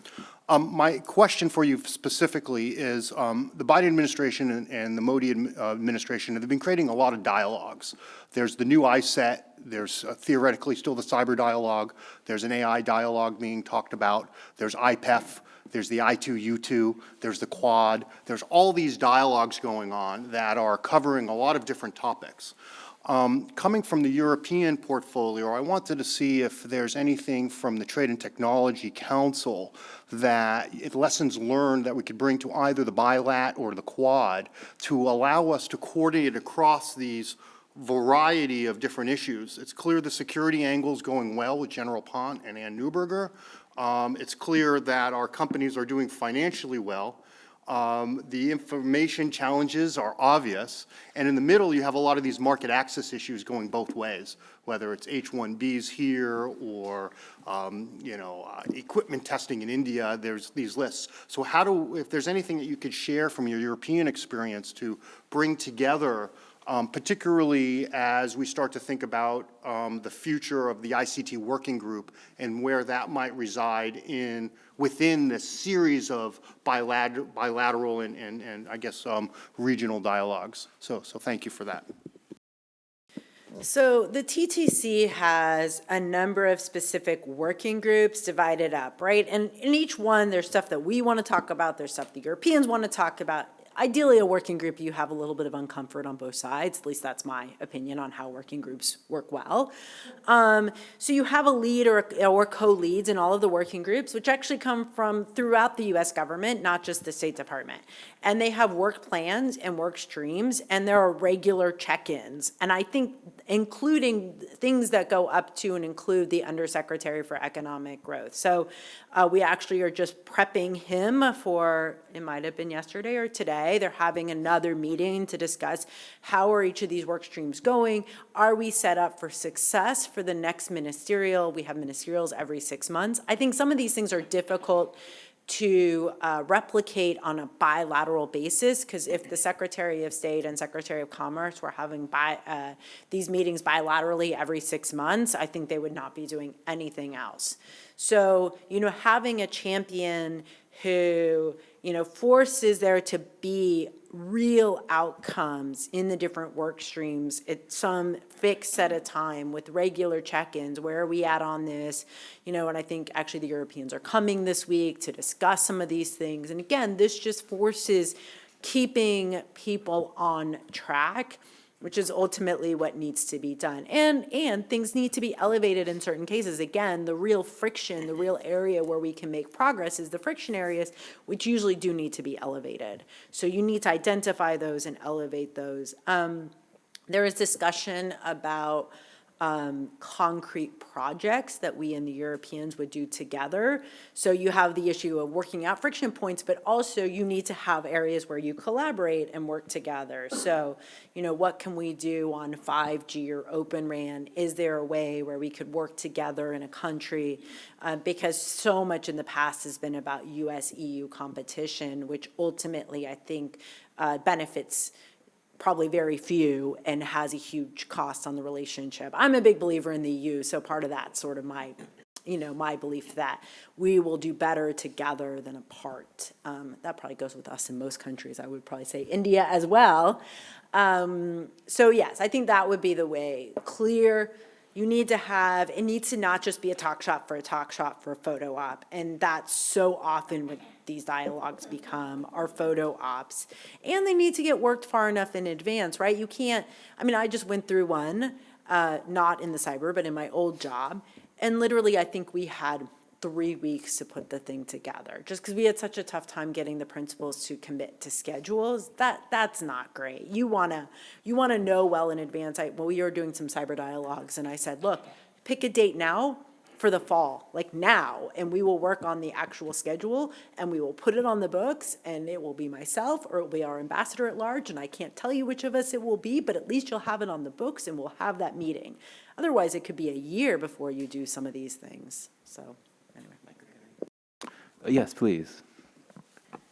My question for you specifically is the Biden administration and the Modi administration have been creating a lot of dialogues. There's the new iCET, there's theoretically still the cyber dialogue, there's an AI dialogue being talked about, there's IPEF, there's the I2U2, there's the Quad, there's all these dialogues going on that are covering a lot of different topics. Coming from the European portfolio, I wanted to see if there's anything from the Trade and Technology Council that lessons learned that we could bring to either the Bilat or the Quad to allow us to coordinate across these variety of different issues. It's clear the security angle is going well with General Pont and Ann Neuberger. It's clear that our companies are doing financially well. The information challenges are obvious, and in the middle you have a lot of these market access issues going both ways, whether it's H-1Bs here or equipment testing in India. There's these lists. So if there's anything that you could share from your European experience to bring together, particularly as we start to think about the future of the ICT working group and where that might reside within the series of bilateral and I guess regional dialogues. So thank you for that. So the TTC has a number of specific working groups divided up, right? And in each one, there's stuff that we want to talk about, there's stuff the Europeans want to talk about. Ideally, a working group, you have a little bit of uncomfort on both sides. At least that's my opinion on how working groups work well. So you have a lead or co-leads in all of the working groups, which actually come from throughout the U.S. government, not just the State Department. And they have work plans and work streams, and there are regular check-ins. And I think including things that go up to and include the Undersecretary for Economic Growth. So we actually are just prepping him for, it might have been yesterday or today, they're having another meeting to discuss how are each of these work streams going. Are we set up for success for the next ministerial? We have ministerials every 6 months. I think some of these things are difficult to replicate on a bilateral basis, because if the Secretary of State and Secretary of Commerce were having these meetings bilaterally every 6 months, I think they would not be doing anything else. So, having a champion who, forces there to be real outcomes in the different work streams at some fixed set of time with regular check-ins. Where are we at on this? And I think actually the Europeans are coming this week to discuss some of these things. And again, this just forces keeping people on track, which is ultimately what needs to be done. And things need to be elevated in certain cases. Again, the real friction, the real area where we can make progress is the friction areas, which usually do need to be elevated. So you need to identify those and elevate those. There is discussion about concrete projects that we and the Europeans would do together. So you have the issue of working out friction points, but also you need to have areas where you collaborate and work together. So, what can we do on 5G or Open RAN? Is there a way where we could work together in a country? Because so much in the past has been about US-EU competition, which ultimately I think benefits probably very few and has a huge cost on the relationship. I'm a big believer in the EU, so part of that's sort of my, my belief that we will do better together than apart. That probably goes with us in most countries. I would probably say India as well. So yes, I think that would be the way. Clear, you need to have, it needs to not just be a talk shop for a photo op. And that's so often what these dialogues become, are photo ops. And they need to get worked far enough in advance, right? You can't, I just went through one, not in the cyber, but in my old job. And literally, I think we had 3 weeks to put the thing together, just because we had such a tough time getting the principals to commit to schedules. That's not great. You wanna know well in advance. We were doing some cyber dialogues, and I said, look, pick a date now for the fall, like now, and we will work on the actual schedule, and we will put it on the books, and it will be myself, or it will be our ambassador at large, and I can't tell you which of us it will be, but at least you'll have it on the books, and we'll have that meeting. Otherwise, it could be a year before you do some of these things, so. Yes, please.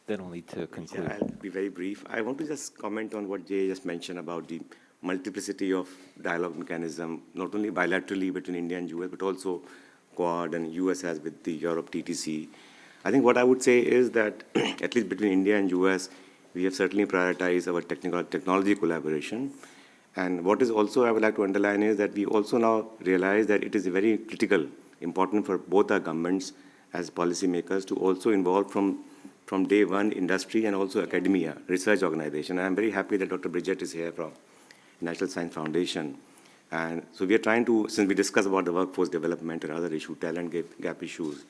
Then we'll need to conclude. Yeah, I'll be very brief. I want to just comment on what Jay just mentioned about the multiplicity of dialogue mechanism, not only bilaterally between India and US, but also Quad and US has with the Europe TTC. I think what I would say is that, at least between India and US, we have certainly prioritized our technology collaboration. And what is also I would like to underline is that we also now realize that it is very critical, important for both our governments as policymakers to also involve from day one industry and also academia, research organization. And I'm very happy that Dr. Bridget is here from National Science Foundation. And so we are trying to, since we discussed about the workforce development and other issues, talent gap issues.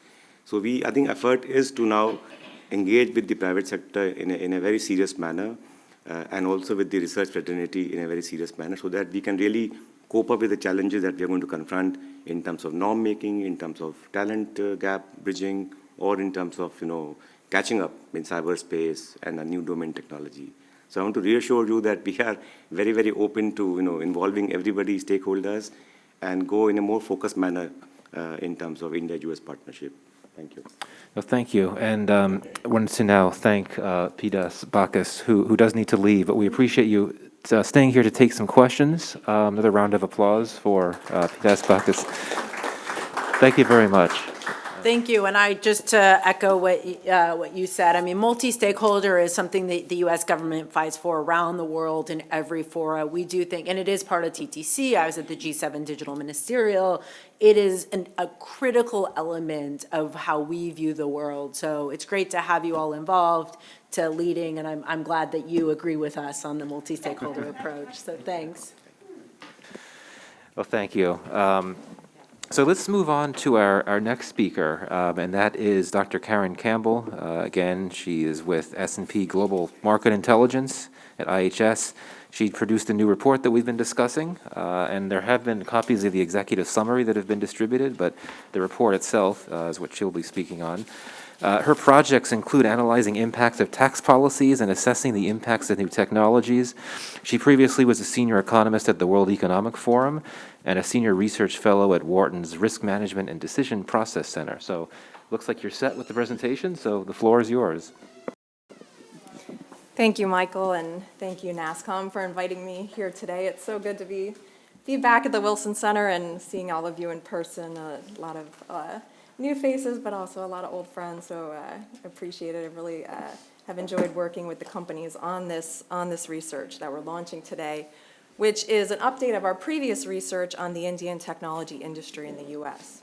So I think effort is to now engage with the private sector in a very serious manner and also with the research fraternity in a very serious manner so that we can really cope up with the challenges that we are going to confront in terms of norm making, in terms of talent gap bridging, or in terms of, catching up in cyberspace and a new domain technology. So I want to reassure you that we are very, very open to, involving everybody, stakeholders, and go in a more focused manner in terms of India-US partnership. Thank you. Well, thank you. And I wanted to now thank Pidas Bachus, who does need to leave, but we appreciate you staying here to take some questions. Another round of applause for Pidas Bachus. Thank you very much. Thank you, and I just to echo what you said, multi-stakeholder is something that the U.S. government fights for around the world in every fora. We do think, and it is part of TTC, I was at the G7 Digital Ministerial, it is a critical element of how we view the world. So it's great to have you all involved, to leading, and I'm glad that you agree with us on the multi-stakeholder approach, so thanks. Well, thank you. So let's move on to our next speaker, and that is Dr. Karen Campbell. Again, she is with S&P Global Market Intelligence at IHS. She produced a new report that we've been discussing, and there have been copies of the executive summary that have been distributed, but the report itself is what she'll be speaking on. Her projects include analyzing impacts of tax policies and assessing the impacts of new technologies. She previously was a senior economist at the World Economic Forum and a senior research fellow at Wharton's Risk Management and Decision Process Center. So looks like you're set with the presentation, so the floor is yours. Thank you, Michael, and thank you, NASSCOM, for inviting me here today. It's so good to be back at the Wilson Center and seeing all of you in person. A lot of new faces, but also a lot of old friends, so I appreciate it. I really have enjoyed working with the companies on this research that we're launching today, which is an update of our previous research on the Indian technology industry in the U.S.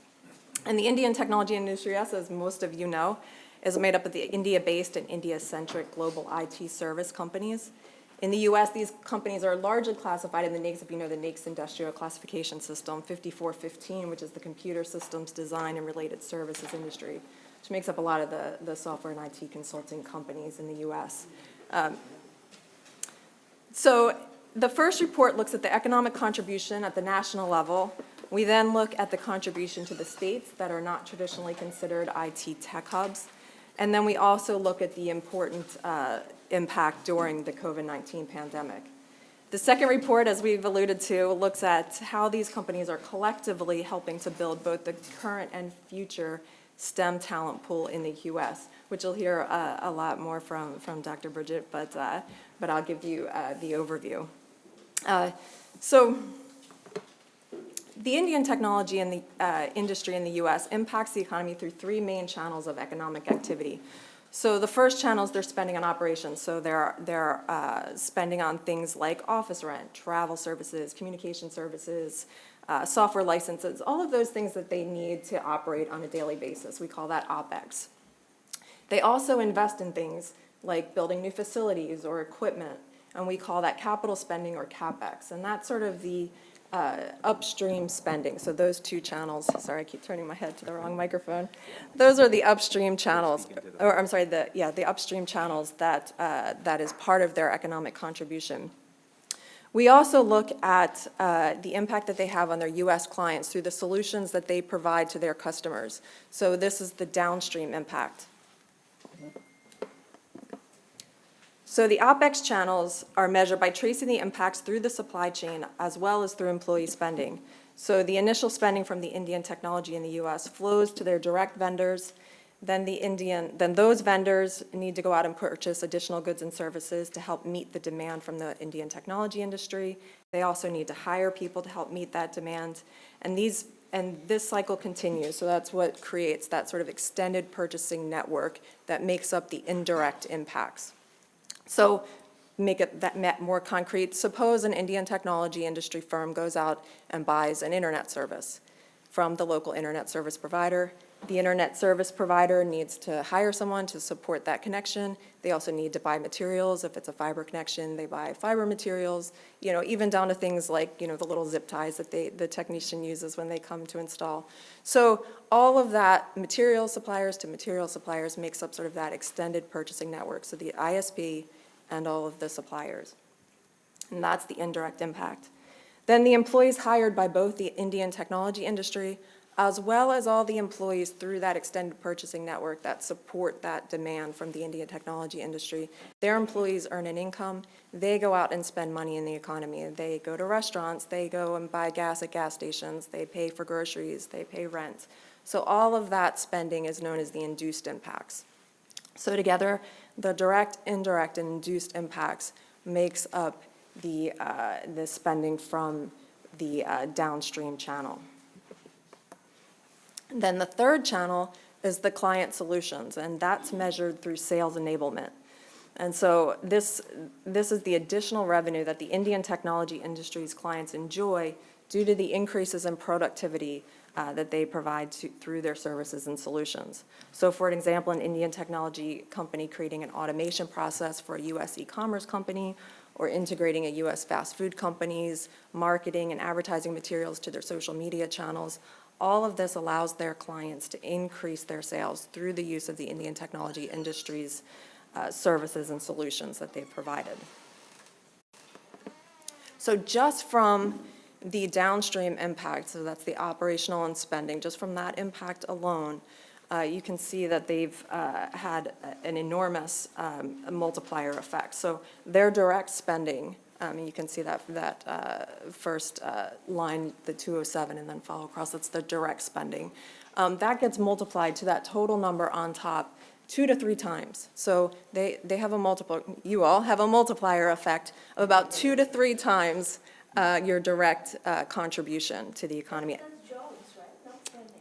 And the Indian technology industry, as most of you know, is made up of the India-based and India-centric global IT service companies. In the U.S., these companies are largely classified in the NAICS, if you know the NAICS Industrial Classification System, 5415, which is the computer systems design and related services industry, which makes up a lot of the software and IT consulting companies in the U.S. So the first report looks at the economic contribution at the national level. We then look at the contribution to the states that are not traditionally considered IT tech hubs. And then we also look at the important impact during the COVID-19 pandemic. The second report, as we've alluded to, looks at how these companies are collectively helping to build both the current and future STEM talent pool in the U.S., which you'll hear a lot more from Dr. Bridget, but I'll give you the overview. So the Indian technology and the industry in the U.S. impacts the economy through three main channels of economic activity. So the first channel is their spending on operations. So they're spending on things like office rent, travel services, communication services, software licenses, all of those things that they need to operate on a daily basis. We call that OpEx. They also invest in things like building new facilities or equipment, and we call that capital spending or CapEx. And that's sort of the upstream spending. So those two channels, sorry, I keep turning my head to the wrong microphone. Those are the upstream channels, or I'm sorry, the upstream channels that, that is part of their economic contribution. We also look at the impact that they have on their U.S. clients through the solutions that they provide to their customers. So this is the downstream impact. So the OpEx channels are measured by tracing the impacts through the supply chain as well as through employee spending. So the initial spending from the Indian technology in the U.S. flows to their direct vendors. Then those vendors need to go out and purchase additional goods and services to help meet the demand from the Indian technology industry. They also need to hire people to help meet that demand. And this cycle continues, so that's what creates that sort of extended purchasing network that makes up the indirect impacts. So make it that more concrete. Suppose an Indian technology industry firm goes out and buys an internet service from the local internet service provider. The internet service provider needs to hire someone to support that connection. They also need to buy materials. If it's a fiber connection, they buy fiber materials, even down to things like, the little zip ties that the technician uses when they come to install. So all of that material suppliers to material suppliers makes up sort of that extended purchasing network. So the ISP and all of the suppliers. And that's the indirect impact. Then the employees hired by both the Indian technology industry as well as all the employees through that extended purchasing network that support that demand from the Indian technology industry. Their employees earn an income. They go out and spend money in the economy. They go to restaurants. They go and buy gas at gas stations. They pay for groceries. They pay rent. So all of that spending is known as the induced impacts. So together, the direct, indirect, and induced impacts makes up the spending from the downstream channel. Then the third channel is the client solutions, and that's measured through sales enablement. And so this is the additional revenue that the Indian technology industry's clients enjoy due to the increases in productivity that they provide through their services and solutions. So for an example, an Indian technology company creating an automation process for a U.S. e-commerce company, or integrating a U.S. fast food company's marketing and advertising materials to their social media channels. All of this allows their clients to increase their sales through the use of the Indian technology industry's services and solutions that they've provided. So just from the downstream impact, so that's the operational and spending, just from that impact alone, you can see that they've had an enormous multiplier effect. So their direct spending, you can see that first line, the 207, and then follow across, that's the direct spending. That gets multiplied to that total number on top 2 to 3 times. So they have you all have a multiplier effect of about 2 to 3 times your direct contribution to the economy.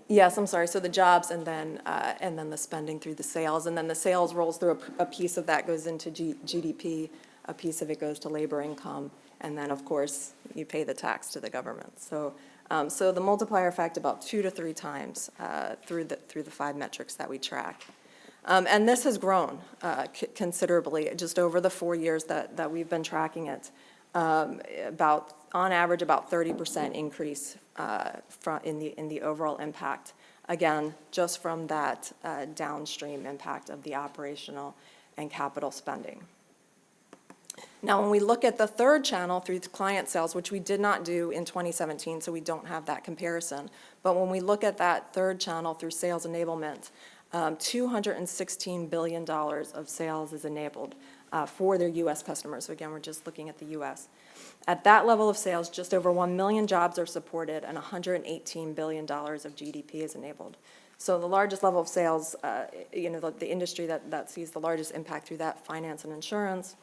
Yes, I'm sorry, so the jobs and then the spending through the sales, and then the sales rolls through a piece of that goes into GDP, a piece of it goes to labor income, and then of course you pay the tax to the government. So so the multiplier effect about 2 to 3 times through the 5 metrics that we track. And this has grown considerably just over the 4 years that we've been tracking it. On average, about 30% increase in the overall impact. Again, just from that downstream impact of the operational and capital spending. Now, when we look at the third channel through client sales, which we did not do in 2017, so we don't have that comparison, but when we look at that third channel through sales enablement, $216 billion of sales is enabled for their U.S. customers. So again, we're just looking at the U.S. At that level of sales, just over 1 million jobs are supported and $118 billion of GDP is enabled. So the largest level of sales, the industry that sees the largest impact through that, finance and insurance,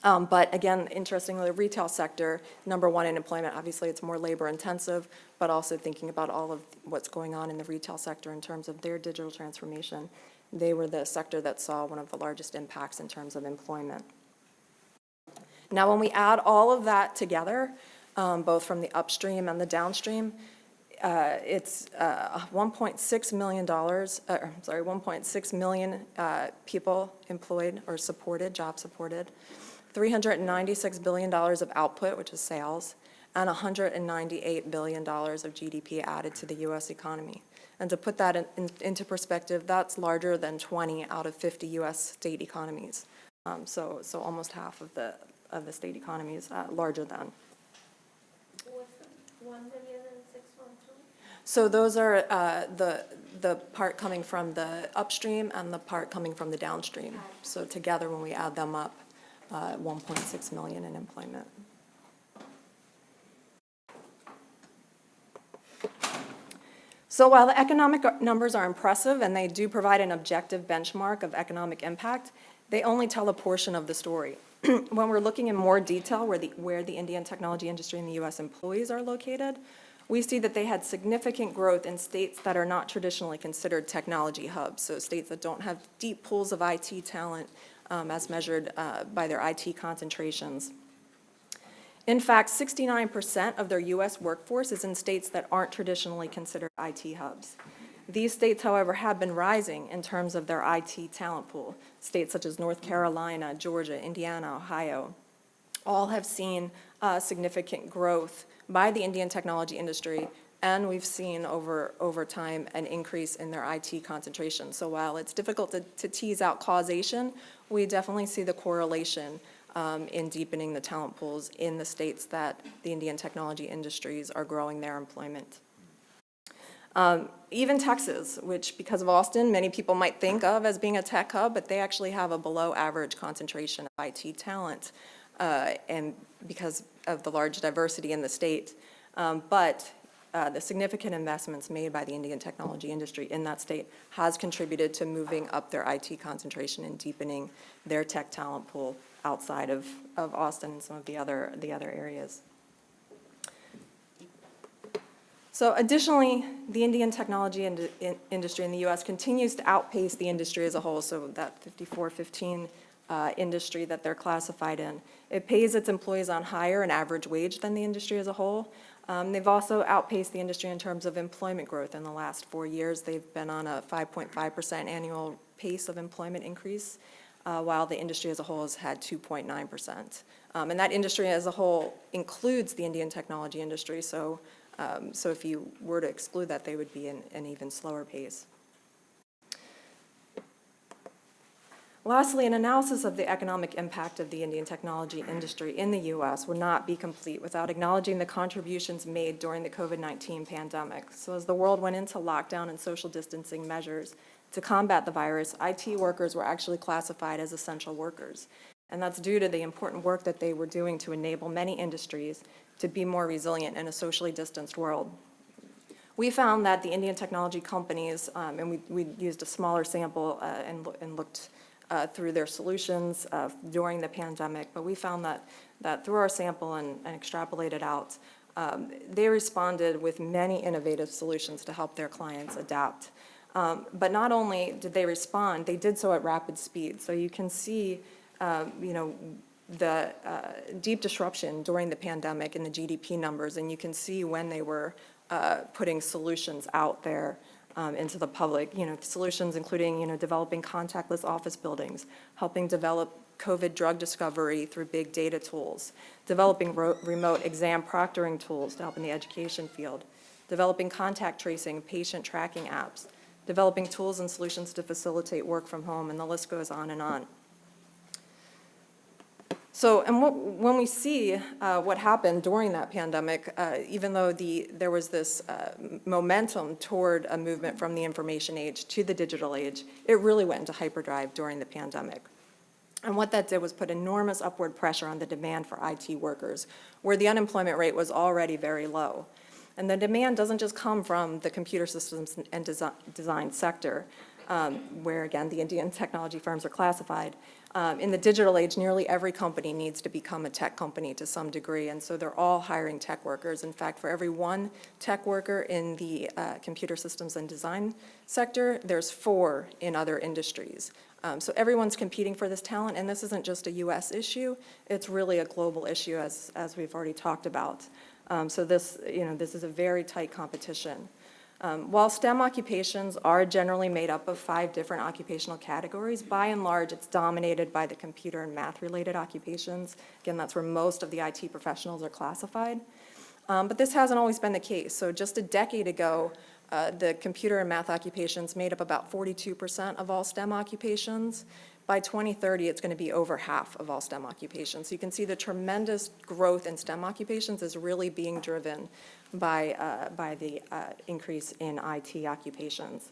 But again, interestingly, the retail sector, #1 in employment, obviously it's more labor intensive, but also thinking about all of what's going on in the retail sector in terms of their digital transformation, they were the sector that saw one of the largest impacts in terms of employment. Now, when we add all of that together, both from the upstream and the downstream, it's $1.6 million, 1.6 million people employed or supported, job supported, $396 billion of output, which is sales, and $198 billion of GDP added to the U.S. economy. And to put that into perspective, that's larger than 20 out of 50 U.S. state economies. So almost half of the state economies larger than. What's the 1 million and 612? So those are the part coming from the upstream and the part coming from the downstream. So together, when we add them up, 1.6 million in employment. So while the economic numbers are impressive and they do provide an objective benchmark of economic impact, they only tell a portion of the story. When we're looking in more detail where the Indian technology industry and the U.S. employees are located, we see that they had significant growth in states that are not traditionally considered technology hubs, so states that don't have deep pools of IT talent as measured by their IT concentrations. In fact, 69% of their U.S. workforce is in states that aren't traditionally considered IT hubs. These states, however, have been rising in terms of their IT talent pool. States such as North Carolina, Georgia, Indiana, Ohio, all have seen significant growth by the Indian technology industry, and we've seen over time an increase in their IT concentration. So while it's difficult to tease out causation, we definitely see the correlation in deepening the talent pools in the states that the Indian technology industries are growing their employment. Even Texas, which because of Austin, many people might think of as being a tech hub, but they actually have a below average concentration of IT talent and because of the large diversity in the state. But the significant investments made by the Indian technology industry in that state has contributed to moving up their IT concentration and deepening their tech talent pool outside of Austin and some of the other areas. So additionally, the Indian technology industry in the U.S. continues to outpace the industry as a whole, so that 54-15 industry that they're classified in. It pays its employees on higher and average wage than the industry as a whole. They've also outpaced the industry in terms of employment growth in the last 4 years. They've been on a 5.5% annual pace of employment increase, while the industry as a whole has had 2.9%. And that industry as a whole includes the Indian technology industry, so if you were to exclude that, they would be in an even slower pace. Lastly, an analysis of the economic impact of the Indian technology industry in the U.S. would not be complete without acknowledging the contributions made during the COVID-19 pandemic. So as the world went into lockdown and social distancing measures to combat the virus, IT workers were actually classified as essential workers. And that's due to the important work that they were doing to enable many industries to be more resilient in a socially distanced world. We found that the Indian technology companies, and we used a smaller sample and looked through their solutions during the pandemic, but we found that through our sample and extrapolated out, they responded with many innovative solutions to help their clients adapt. But not only did they respond, they did so at rapid speed. So you can see, the deep disruption during the pandemic in the GDP numbers, and you can see when they were putting solutions out there into the public, solutions including, developing contactless office buildings, helping develop COVID drug discovery through big data tools, developing remote exam proctoring tools to help in the education field, developing contact tracing, patient tracking apps, developing tools and solutions to facilitate work from home, and the list goes on and on. So, and when we see what happened during that pandemic, even though there was this momentum toward a movement from the information age to the digital age, it really went into hyperdrive during the pandemic. And what that did was put enormous upward pressure on the demand for IT workers, where the unemployment rate was already very low. And the demand doesn't just come from the computer systems and design sector. where, again, the Indian technology firms are classified. In the digital age, nearly every company needs to become a tech company to some degree, and so they're all hiring tech workers. In fact, for every one tech worker in the computer systems and design sector, there's 4 in other industries. So everyone's competing for this talent, and this isn't just a U.S. issue, it's really a global issue, as we've already talked about. So this is a very tight competition. While STEM occupations are generally made up of 5 different occupational categories, by and large, it's dominated by the computer and math-related occupations. Again, that's where most of the IT professionals are classified. But this hasn't always been the case. So just a decade ago, the computer and math occupations made up about 42% of all STEM occupations. By 2030, it's going to be over half of all STEM occupations. So you can see the tremendous growth in STEM occupations is really being driven by the increase in IT occupations.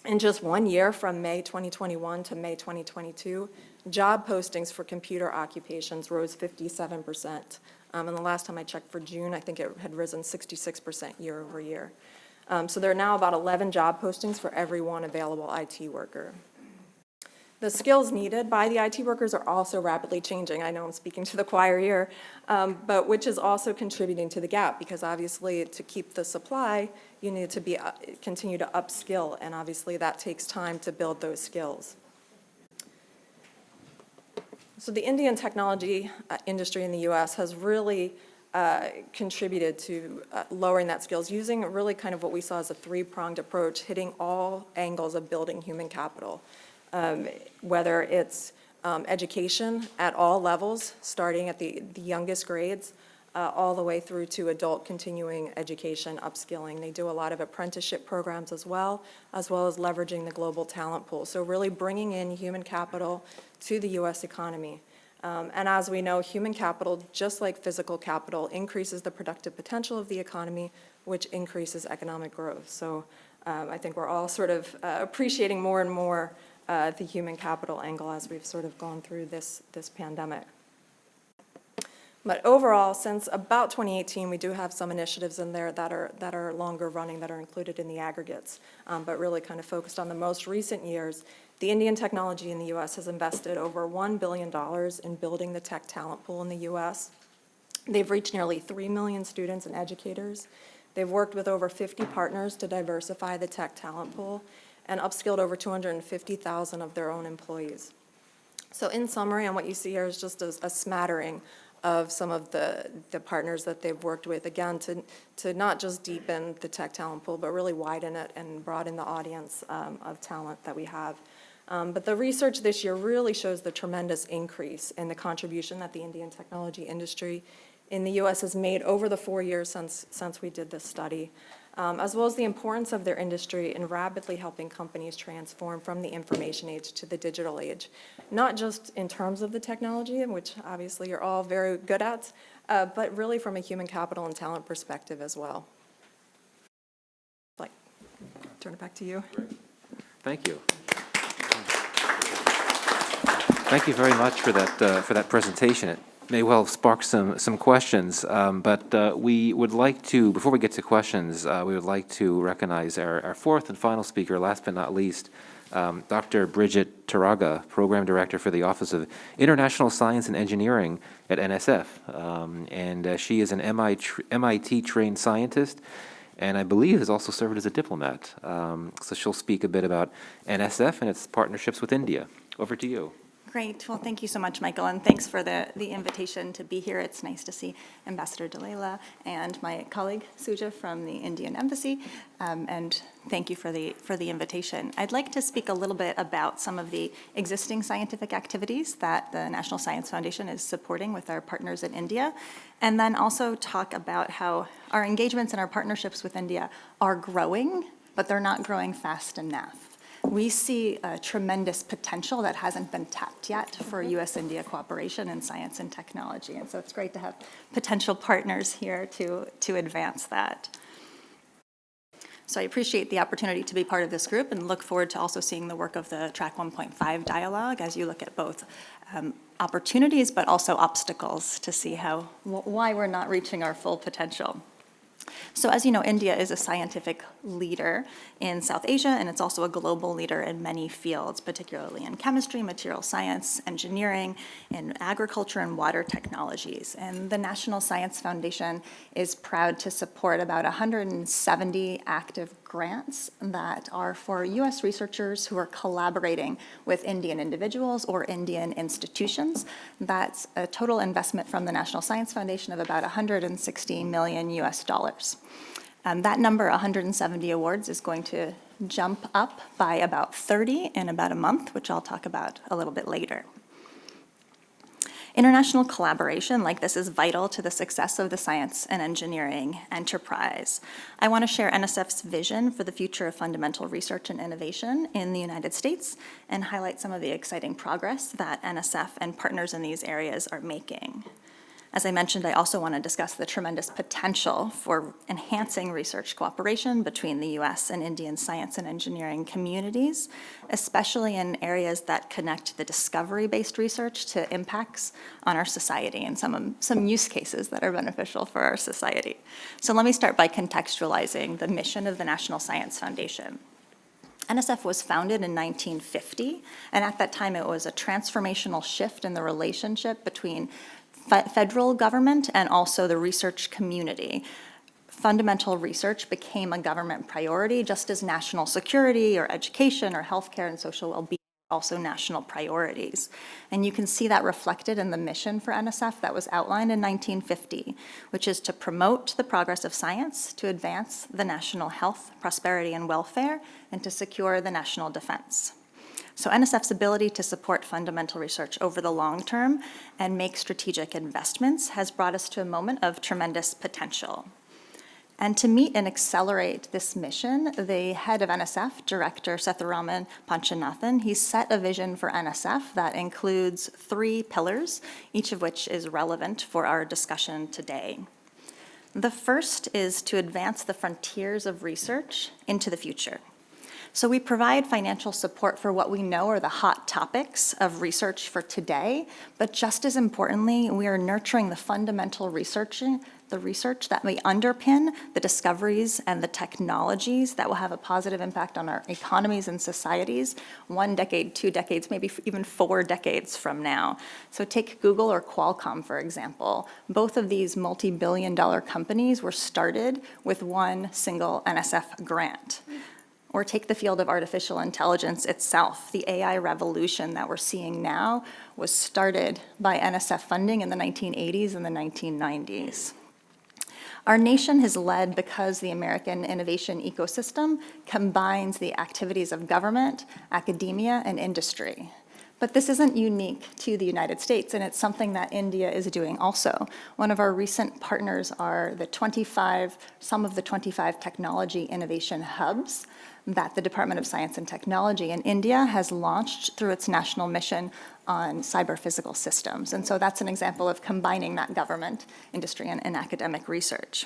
In just 1 year, from May 2021 to May 2022, job postings for computer occupations rose 57%. And the last time I checked for June, I think it had risen 66% year over year. So there are now about 11 job postings for every one available IT worker. The skills needed by the IT workers are also rapidly changing. I know I'm speaking to the choir here, but which is also contributing to the gap, because obviously to keep the supply, you need to continue to upskill, and obviously that takes time to build those skills. So the Indian technology industry in the U.S. has really contributed to lowering that skills, using really kind of what we saw as a 3-pronged approach, hitting all angles of building human capital. Whether it's education at all levels, starting at the youngest grades, all the way through to adult continuing education, upskilling. They do a lot of apprenticeship programs as well as leveraging the global talent pool. So really bringing in human capital to the U.S. economy. And as we know, human capital, just like physical capital, increases the productive potential of the economy, which increases economic growth. So I think we're all sort of appreciating more and more the human capital angle as we've sort of gone through this pandemic. But overall, since about 2018, we do have some initiatives in there that are longer running, that are included in the aggregates, but really kind of focused on the most recent years. The Indian technology in the U.S. has invested over $1 billion in building the tech talent pool in the U.S. They've reached nearly 3 million students and educators. They've worked with over 50 partners to diversify the tech talent pool, and upskilled over 250,000 of their own employees. So in summary, and what you see here is just a smattering of some of the partners that they've worked with, again, to not just deepen the tech talent pool, but really widen it and broaden the audience of talent that we have. But the research this year really shows the tremendous increase in the contribution that the Indian technology industry in the U.S. has made over the 4 years since we did this study. As well as the importance of their industry in rapidly helping companies transform from the information age to the digital age. Not just in terms of the technology, which obviously you're all very good at, but really from a human capital and talent perspective as well. Turn it back to you. Thank you. Thank you very much for that presentation. It may well spark some questions, but we would like to, before we get to questions, we would like to recognize our fourth and final speaker, last but not least, Dr. Bridget Taraga, Program Director for the Office of International Science and Engineering at NSF. And she is an MIT-trained scientist, and I believe has also served as a diplomat. So she'll speak a bit about NSF and its partnerships with India. Over to you. Great. Well, thank you so much, Michael, and thanks for the invitation to be here. It's nice to see Ambassador Dalila and my colleague Suja from the Indian Embassy, and thank you for the invitation. I'd like to speak a little bit about some of the existing scientific activities that the National Science Foundation is supporting with our partners in India, and then also talk about how our engagements and our partnerships with India are growing, but they're not growing fast enough. We see a tremendous potential that hasn't been tapped yet for U.S. India cooperation in science and technology. And so it's great to have potential partners here to advance that. So I appreciate the opportunity to be part of this group and look forward to also seeing the work of the Track 1.5 dialogue as you look at both opportunities but also obstacles to see why we're not reaching our full potential. So as you know, India is a scientific leader in South Asia, and it's also a global leader in many fields, particularly in chemistry, material science, engineering, in agriculture, and water technologies. And the National Science Foundation is proud to support about 170 active grants that are for U.S. researchers who are collaborating with Indian individuals or Indian institutions. That's a total investment from the National Science Foundation of about $160 million US. That number, 170 awards, is going to jump up by about 30 in about a month, which I'll talk about a little bit later. International collaboration like this is vital to the success of the science and engineering enterprise. I want to share NSF's vision for the future of fundamental research and innovation in the United States and highlight some of the exciting progress that NSF and partners in these areas are making. As I mentioned, I also want to discuss the tremendous potential for enhancing research cooperation between the U.S. and Indian science and engineering communities, especially in areas that connect the discovery-based research to impacts on our society and some use cases that are beneficial for our society. So let me start by contextualizing the mission of the National Science Foundation. NSF was founded in 1950, and at that time it was a transformational shift in the relationship between federal government and also the research community. Fundamental research became a government priority, just as national security or education or healthcare and social well-being are also national priorities. And you can see that reflected in the mission for NSF that was outlined in 1950, which is to promote the progress of science, to advance the national health, prosperity, and welfare, and to secure the national defense. So NSF's ability to support fundamental research over the long term and make strategic investments has brought us to a moment of tremendous potential. And to meet and accelerate this mission, the head of NSF, Director Sethuraman Panchanathan, he set a vision for NSF that includes 3 pillars, each of which is relevant for our discussion today. The first is to advance the frontiers of research into the future. So we provide financial support for what we know are the hot topics of research for today, but just as importantly, we are nurturing the fundamental research that may underpin the discoveries and the technologies that will have a positive impact on our economies and societies 1 decade, 2 decades, maybe even 4 decades from now. So take Google or Qualcomm, for example. Both of these multi-billion-dollar companies were started with one single NSF grant. Or take the field of artificial intelligence itself. The AI revolution that we're seeing now was started by NSF funding in the 1980s and the 1990s. Our nation has led because the American innovation ecosystem combines the activities of government, academia, and industry. But this isn't unique to the United States, and it's something that India is doing also. One of our recent partners are some of the 25 technology innovation hubs that the Department of Science and Technology in India has launched through its national mission on cyber-physical systems. And so that's an example of combining that government, industry, and academic research.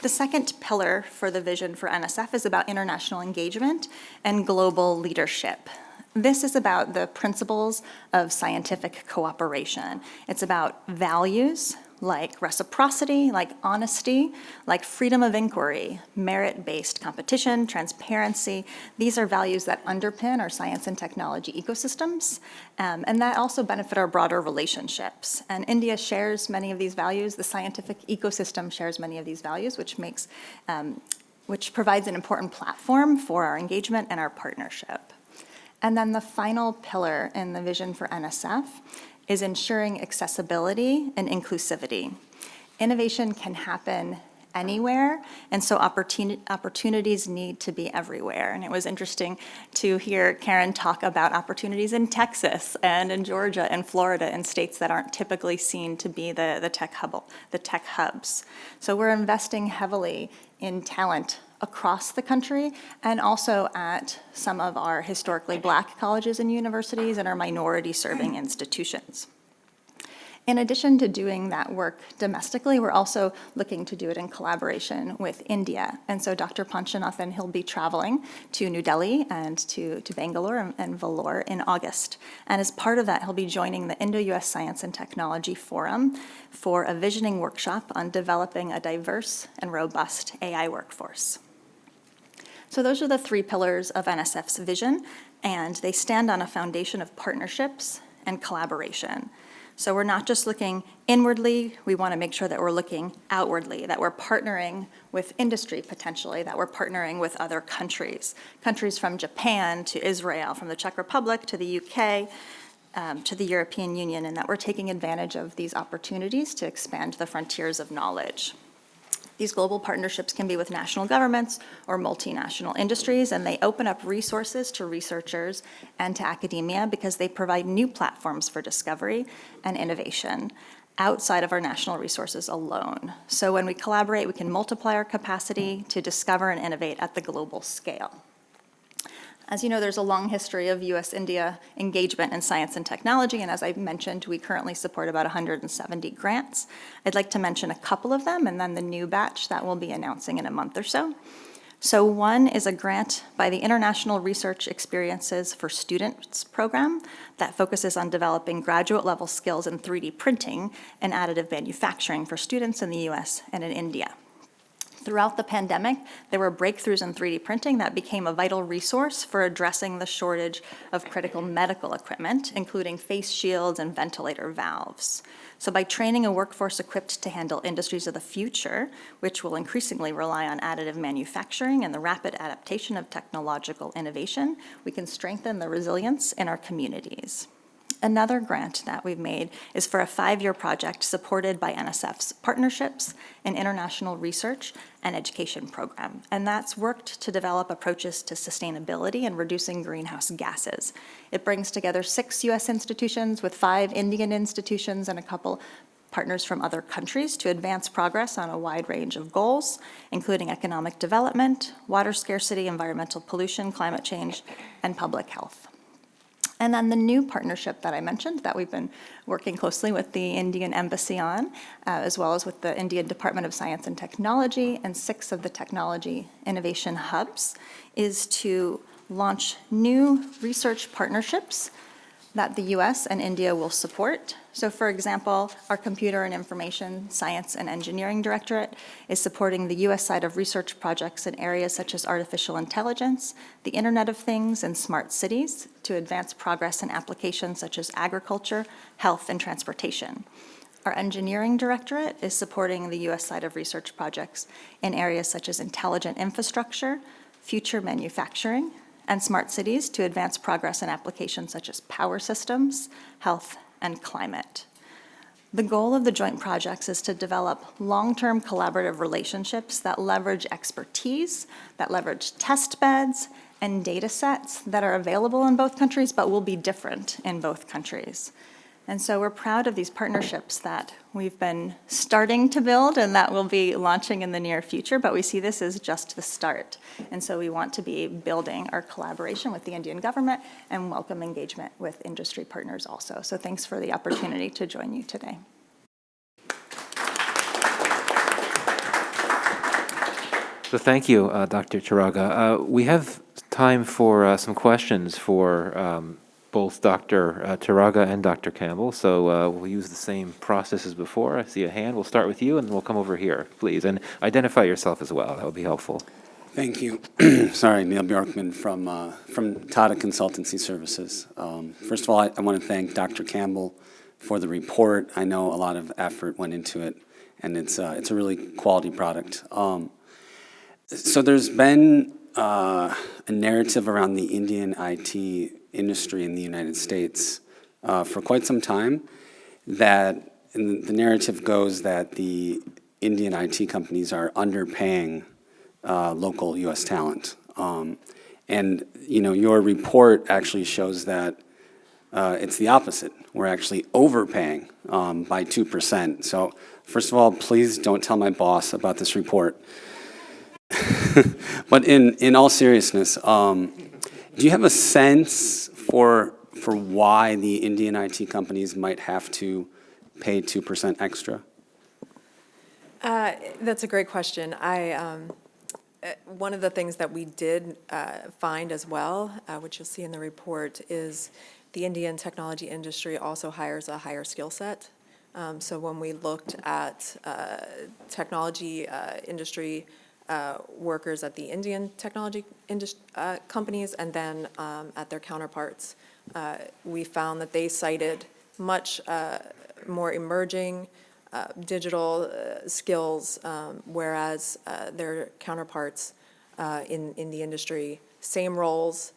The second pillar for the vision for NSF is about international engagement and global leadership. This is about the principles of scientific cooperation. It's about values like reciprocity, like honesty, like freedom of inquiry, merit-based competition, transparency. These are values that underpin our science and technology ecosystems, and that also benefit our broader relationships. And India shares many of these values. The scientific ecosystem shares many of these values, which provides an important platform for our engagement and our partnership. And then the final pillar in the vision for NSF is ensuring accessibility and inclusivity. Innovation can happen anywhere, and so opportunities need to be everywhere. And it was interesting to hear Karen talk about opportunities in Texas and in Georgia and Florida and states that aren't typically seen to be the tech hubs. So we're investing heavily in talent across the country and also at some of our historically Black colleges and universities and our minority-serving institutions. In addition to doing that work domestically, we're also looking to do it in collaboration with India. And so Dr. Panchanathan, he'll be traveling to New Delhi and to Bangalore and Vellore in August. And as part of that, he'll be joining the Indo-US Science and Technology Forum for a visioning workshop on developing a diverse and robust AI workforce. So those are the three pillars of NSF's vision, and they stand on a foundation of partnerships and collaboration. So we're not just looking inwardly, we want to make sure that we're looking outwardly, that we're partnering with industry potentially, that we're partnering with other countries, countries from Japan to Israel, from the Czech Republic to the UK, to the European Union, and that we're taking advantage of these opportunities to expand the frontiers of knowledge. These global partnerships can be with national governments or multinational industries, and they open up resources to researchers and to academia because they provide new platforms for discovery and innovation outside of our national resources alone. So when we collaborate, we can multiply our capacity to discover and innovate at the global scale. As you know, there's a long history of U.S.-India engagement in science and technology, and as I mentioned, we currently support about 170 grants. I'd like to mention a couple of them, and then the new batch that we'll be announcing in a month or so. So one is a grant by the International Research Experiences for Students program that focuses on developing graduate-level skills in 3D printing and additive manufacturing for students in the U.S. and in India. Throughout the pandemic, there were breakthroughs in 3D printing that became a vital resource for addressing the shortage of critical medical equipment, including face shields and ventilator valves. So by training a workforce equipped to handle industries of the future, which will increasingly rely on additive manufacturing and the rapid adaptation of technological innovation, we can strengthen the resilience in our communities. Another grant that we've made is for a 5-year project supported by NSF's Partnerships in International Research and Education program. And that's worked to develop approaches to sustainability and reducing greenhouse gases. It brings together 6 U.S. institutions with 5 Indian institutions and a couple partners from other countries to advance progress on a wide range of goals, including economic development, water scarcity, environmental pollution, climate change, and public health. And then the new partnership that I mentioned that we've been working closely with the Indian Embassy on, as well as with the Indian Department of Science and Technology and 6 of the technology innovation hubs, is to launch new research partnerships that the US and India will support. So for example, our Computer and Information Science and Engineering Directorate is supporting the US side of research projects in areas such as artificial intelligence, the Internet of Things, and smart cities to advance progress in applications such as agriculture, health, and transportation. Our Engineering Directorate is supporting the US side of research projects in areas such as intelligent infrastructure, future manufacturing, and smart cities to advance progress in applications such as power systems, health, and climate. The goal of the joint projects is to develop long-term collaborative relationships that leverage expertise, that leverage test beds, and data sets that are available in both countries but will be different in both countries. And so we're proud of these partnerships that we've been starting to build and that we'll be launching in the near future, but we see this as just the start. And so we want to be building our collaboration with the Indian government and welcome engagement with industry partners also. So thanks for the opportunity to join you today. So thank you, Dr. Charaga. We have time for some questions for both Dr. Charaga and Dr. Campbell, so we'll use the same process as before. I see a hand. We'll start with you, and we'll come over here, please. And identify yourself as well. That would be helpful. Thank you. Sorry, Neil Bjorkman from Tata Consultancy Services. First of all, I want to thank Dr. Campbell for the report. I know a lot of effort went into it, and it's a really quality product. So there's been a narrative around the Indian IT industry in the United States for quite some time that the narrative goes that the Indian IT companies are underpaying local U.S. talent. And, you know, your report actually shows that it's the opposite. We're actually overpaying by 2%. So first of all, please don't tell my boss about this report. But in all seriousness, do you have a sense for why the Indian IT companies might have to pay 2% extra? That's a great question. One of the things that we did find as well, which you'll see in the report, is the Indian technology industry also hires a higher skill set. So when we looked at technology industry workers at the Indian technology companies and then at their counterparts, we found that they cited much more emerging digital skills, whereas their counterparts in the industry, same roles,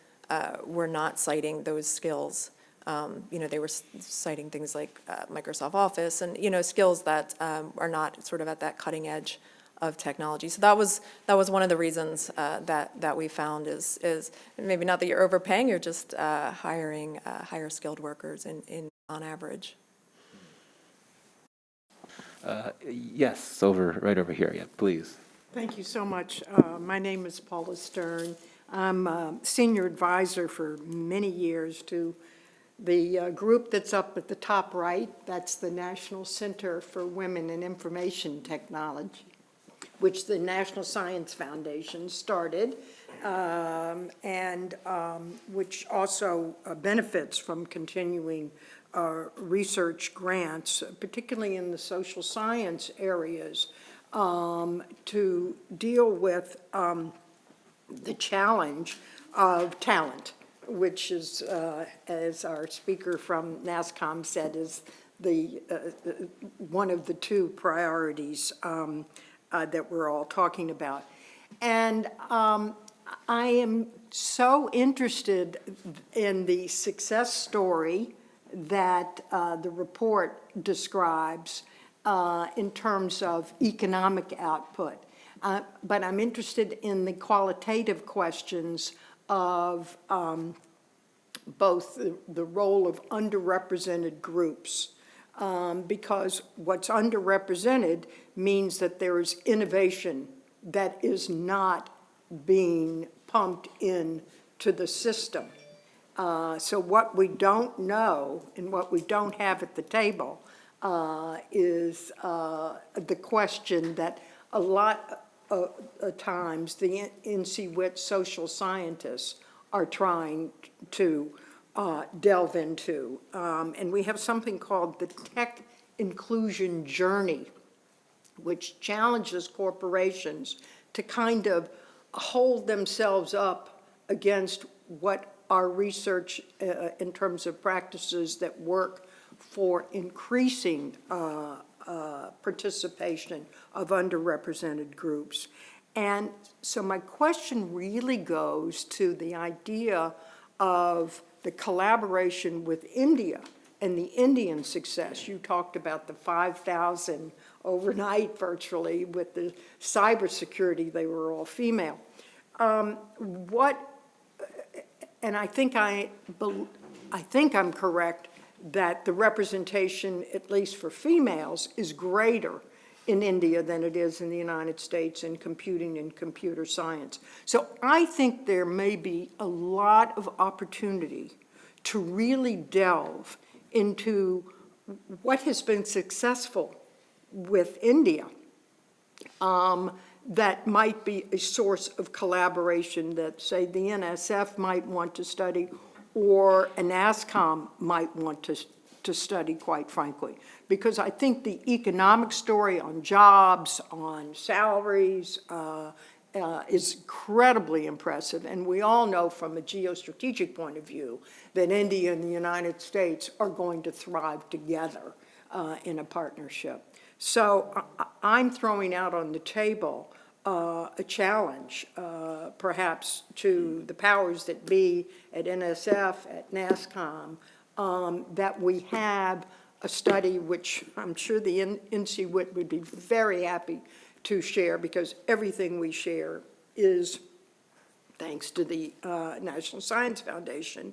were not citing those skills. They were citing things like Microsoft Office and, skills that are not sort of at that cutting edge of technology. So that was one of the reasons that we found is maybe not that you're overpaying, you're just hiring higher skilled workers on average. Yes, right over here, yeah, please. Thank you so much. My name is Paula Stern. I'm a senior advisor for many years to the group that's up at the top right. That's the National Center for Women in Information Technology, which the National Science Foundation started, and which also benefits from continuing research grants, particularly in the social science areas, to deal with the challenge of talent, which is, as our speaker from NASSCOM said, is the one of the two priorities that we're all talking about. And I am so interested in the success story that the report describes in terms of economic output. But I'm interested in the qualitative questions of both the role of underrepresented groups, because what's underrepresented means that there is innovation that is not being pumped into the system. So what we don't know and what we don't have at the table is the question that a lot of times the NCWIT social scientists are trying to delve into. And we have something called the Tech Inclusion Journey, which challenges corporations to kind of hold themselves up against what our research in terms of practices that work for increasing participation of underrepresented groups. And so my question really goes to the idea of the collaboration with India and the Indian success. You talked about the 5,000 overnight virtually with the cybersecurity, they were all female. And I think I'm correct that the representation, at least for females, is greater in India than it is in the United States in computing and computer science. So I think there may be a lot of opportunity to really delve into what has been successful with India that might be a source of collaboration that, say, the NSF might want to study or a NASSCOM might want to study, quite frankly. Because I think the economic story on jobs, on salaries, is incredibly impressive. And we all know from a geostrategic point of view that India and the United States are going to thrive together in a partnership. So I'm throwing out on the table a challenge, perhaps to the powers that be at NSF, at NASSCOM, that we have a study which I'm sure the NCWIT would be very happy to share, because everything we share is, thanks to the National Science Foundation,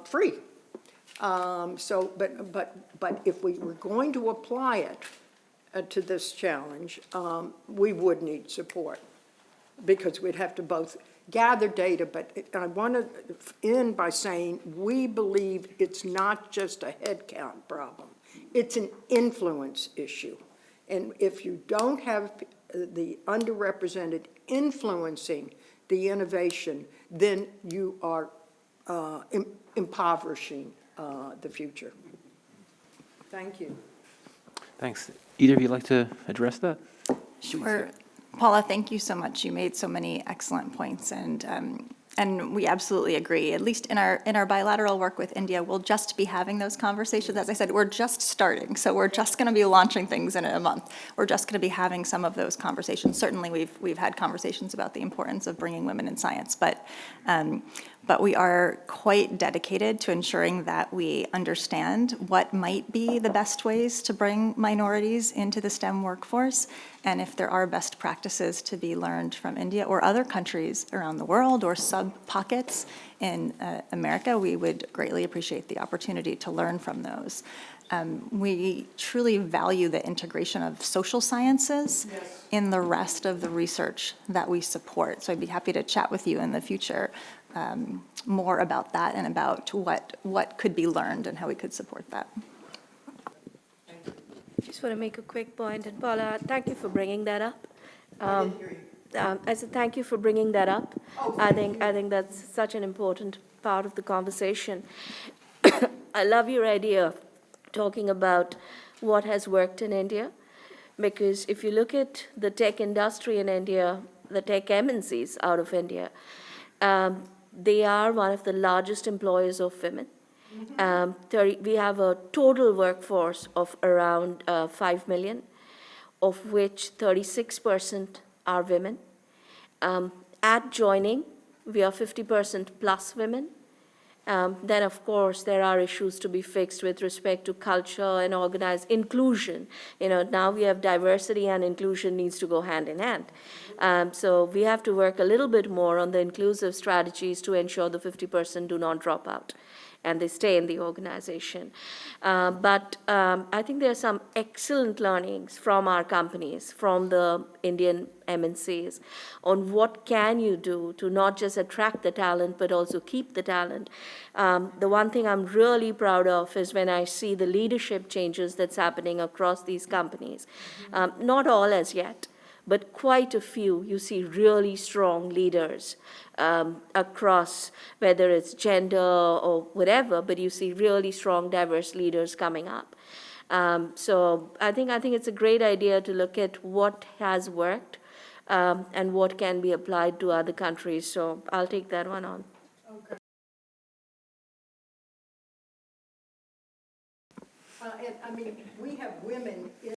free. But if we were going to apply it to this challenge, we would need support, because we'd have to both gather data, but I want to end by saying we believe it's not just a headcount problem. It's an influence issue. And if you don't have the underrepresented influencing the innovation, then you are impoverishing the future. Thank you. Thanks. Either of you like to address that? Sure. Paula, thank you so much. You made so many excellent points, and we absolutely agree. At least in our bilateral work with India, we'll just be having those conversations. As I said, we're just starting, so we're just going to be launching things in a month. We're just going to be having some of those conversations. Certainly, we've had conversations about the importance of bringing women in science, but we are quite dedicated to ensuring that we understand what might be the best ways to bring minorities into the STEM workforce, and if there are best practices to be learned from India or other countries around the world or sub-pockets in America, we would greatly appreciate the opportunity to learn from those. We truly value the integration of social sciences in the rest of the research that we support. So I'd be happy to chat with you in the future more about that and about what could be learned and how we could support that. Just want to make a quick point, and Paula, thank you for bringing that up. I said thank you for bringing that up. I think that's such an important part of the conversation. I love your idea of talking about what has worked in India, because if you look at the tech industry in India, the tech MNCs out of India, they are one of the largest employers of women. We have a total workforce of around 5 million, of which 36% are women. At joining, we are 50% plus women. Then, of course, there are issues to be fixed with respect to culture and organized inclusion. Now we have diversity, and inclusion needs to go hand in hand. So we have to work a little bit more on the inclusive strategies to ensure the 50% do not drop out and they stay in the organization. But I think there are some excellent learnings from our companies, from the Indian MNCs, on what can you do to not just attract the talent, but also keep the talent. The one thing I'm really proud of is when I see the leadership changes that's happening across these companies. Not all as yet, but quite a few. You see really strong leaders across, whether it's gender or whatever, but you see really strong, diverse leaders coming up. So I think it's a great idea to look at what has worked and what can be applied to other countries. So I'll take that one on. Okay. And I mean, we have women in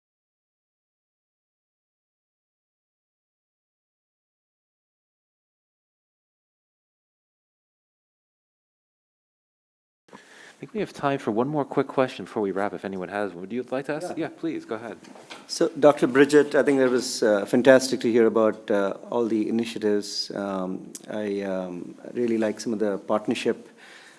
I think we have time for one more quick question before we wrap, if anyone has one. Would you like to ask? Yeah, please, go ahead. So, Dr. Bridget, I think that was fantastic to hear about all the initiatives. I really like some of the partnership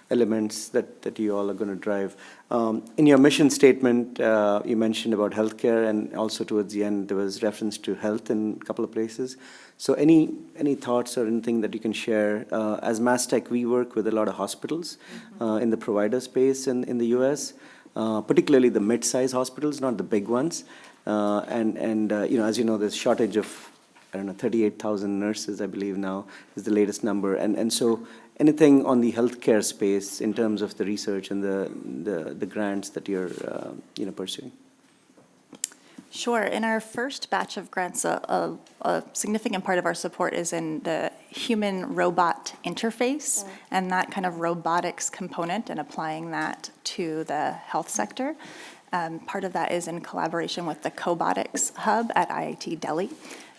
elements that you all are going to drive. In your mission statement, you mentioned about healthcare, and also towards the end, there was reference to health in a couple of places. So any thoughts or anything that you can share? As MassTech, we work with a lot of hospitals in the provider space in the U.S., particularly the mid-size hospitals, not the big ones. As you know, there's shortage of, 38,000 nurses, I believe now, is the latest number. And so anything on the healthcare space in terms of the research and the grants that you're pursuing? Sure. In our first batch of grants, a significant part of our support is in the human-robot interface and that kind of robotics component and applying that to the health sector. Part of that is in collaboration with the Cobotics Hub at IIT Delhi.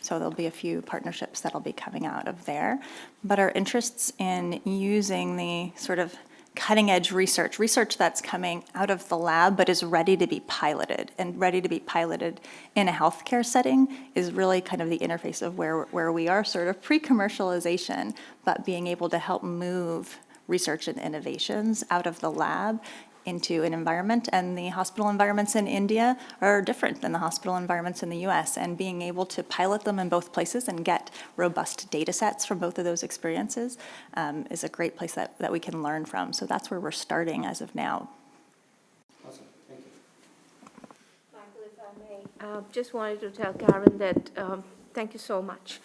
So there'll be a few partnerships that'll be coming out of there. But our interests in using the sort of cutting-edge research that's coming out of the lab but is ready to be piloted, and ready to be piloted in a healthcare setting is really kind of the interface of where we are, sort of pre-commercialization, but being able to help move research and innovations out of the lab into an environment. And the hospital environments in India are different than the hospital environments in the US, and being able to pilot them in both places and get robust data sets from both of those experiences is a great place that we can learn from. So that's where we're starting as of now. Awesome, thank you. Just wanted to tell Karen that thank you so much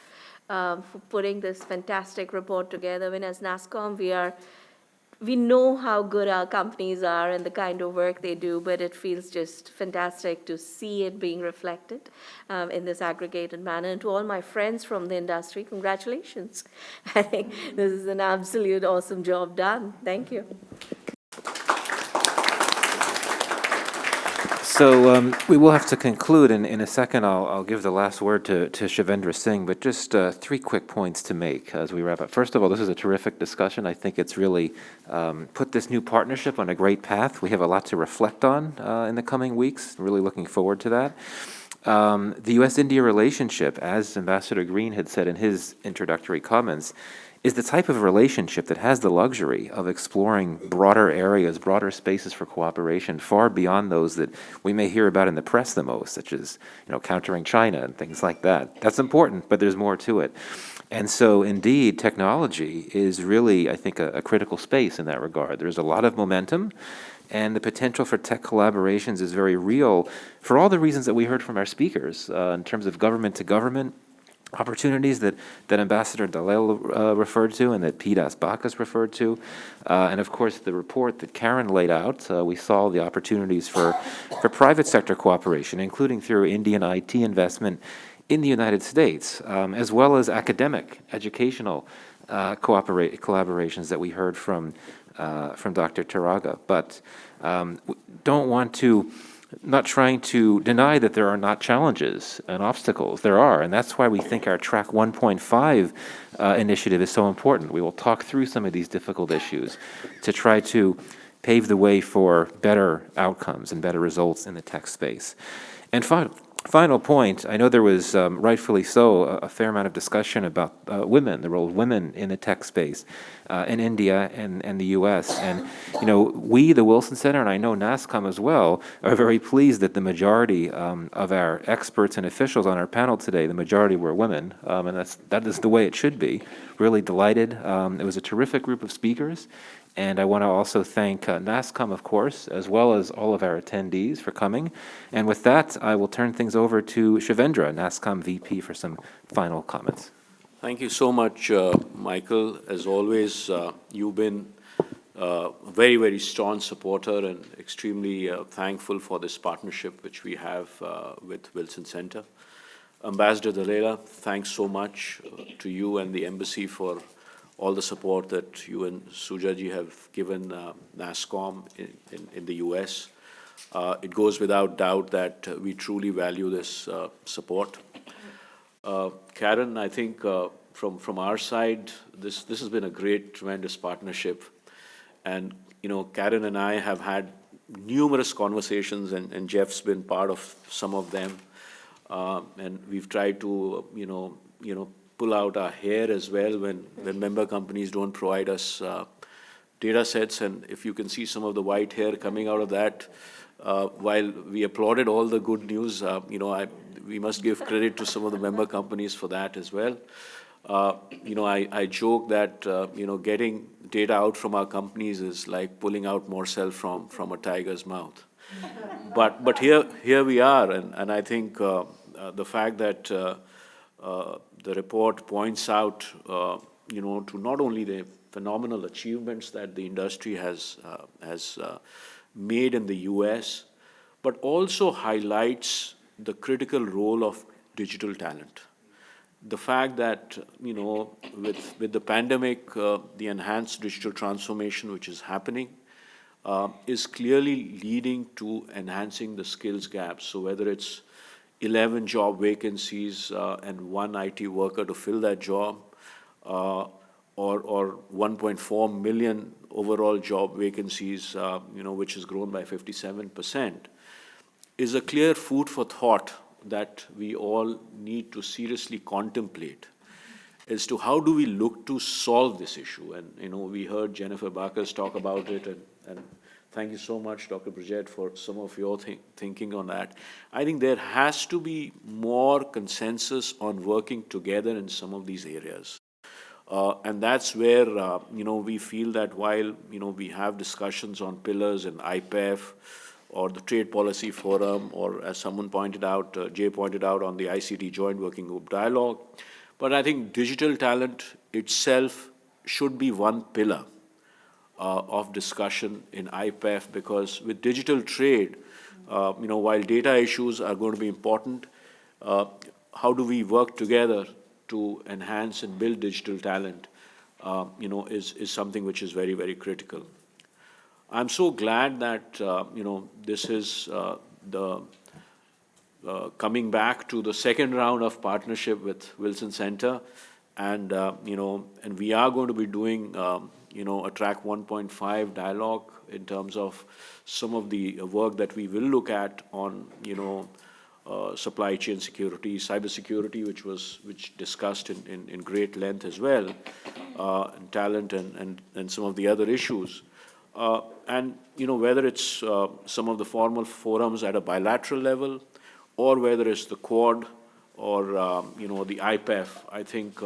for putting this fantastic report together. And as NASSCOM, we know how good our companies are and the kind of work they do, but it feels just fantastic to see it being reflected in this aggregated manner. And to all my friends from the industry, congratulations. I think this is an absolute awesome job done. Thank you. So we will have to conclude, and in a second I'll give the last word to Shivendra Singh, but just 3 quick points to make as we wrap up. First of all, this is a terrific discussion. I think it's really put this new partnership on a great path. We have a lot to reflect on in the coming weeks. Really looking forward to that. The U.S.-India relationship, as Ambassador Green had said in his introductory comments, is the type of relationship that has the luxury of exploring broader areas, broader spaces for cooperation, far beyond those that we may hear about in the press the most, such as, countering China and things like that. That's important, but there's more to it. And so, indeed, technology is really, I think, a critical space in that regard. There's a lot of momentum, and the potential for tech collaborations is very real for all the reasons that we heard from our speakers in terms of government-to-government opportunities that Ambassador Dalal referred to and that Jennifer Bachus referred to. And of course, the report that Karen laid out, we saw the opportunities for private sector cooperation, including through Indian IT investment in the United States, as well as academic, educational collaborations that we heard from Dr. Taraga. But don't want to not trying to deny that there are not challenges and obstacles. There are, and that's why we think our Track 1.5 initiative is so important. We will talk through some of these difficult issues to try to pave the way for better outcomes and better results in the tech space. And final point, I know there was, rightfully so, a fair amount of discussion about women, the role of women in the tech space in India and the U.S. And, we, the Wilson Center, and I know NASSCOM as well, are very pleased that the majority of our experts and officials on our panel today, the majority were women, and that is the way it should be. Really delighted. It was a terrific group of speakers. And I want to also thank NASSCOM, of course, as well as all of our attendees for coming. And with that, I will turn things over to Shivendra, NASSCOM VP, for some final comments. Thank you so much, Michael. As always, you've been a very, very strong supporter and extremely thankful for this partnership which we have with Wilson Center. Ambassador Dalal, thanks so much to you and the embassy for all the support that you and Sujaji have given NASSCOM in the U.S. It goes without doubt that we truly value this support. Karen, I think from our side, this has been a great, tremendous partnership. And, Karen and I have had numerous conversations, and Jeff's been part of some of them. And we've tried to, pull out our hair as well when member companies don't provide us data sets. And if you can see some of the white hair coming out of that, while we applauded all the good news, we must give credit to some of the member companies for that as well. I joke that, getting data out from our companies is like pulling out morsel from a tiger's mouth. But here we are, and I think the fact that the report points out, to not only the phenomenal achievements that the industry has made in the U.S., but also highlights the critical role of digital talent. The fact that, with the pandemic, the enhanced digital transformation which is happening is clearly leading to enhancing the skills gap. So whether it's 11 job vacancies and 1 IT worker to fill that job, or 1.4 million overall job vacancies, which has grown by 57%, is a clear food for thought that we all need to seriously contemplate as to how do we look to solve this issue. And, we heard Jennifer Bachus talk about it, and thank you so much, Dr. Bridget, for some of your thinking on that. I think there has to be more consensus on working together in some of these areas. And that's where, we feel that while, we have discussions on pillars and IPEF or the Trade Policy Forum, or as someone pointed out, Jay pointed out, on the ICT Joint Working Group Dialogue. But I think digital talent itself should be one pillar of discussion in IPEF, because with digital trade, while data issues are going to be important, how do we work together to enhance and build digital talent, is something which is very, very critical. I'm so glad that, this is the coming back to the second round of partnership with Wilson Center, and, and we are going to be doing, a track 1.5 dialogue in terms of some of the work that we will look at on, supply chain security, cybersecurity, which discussed in great length as well, and talent and some of the other issues. And, whether it's some of the formal forums at a bilateral level, or whether it's the Quad or, the IPEF, I think,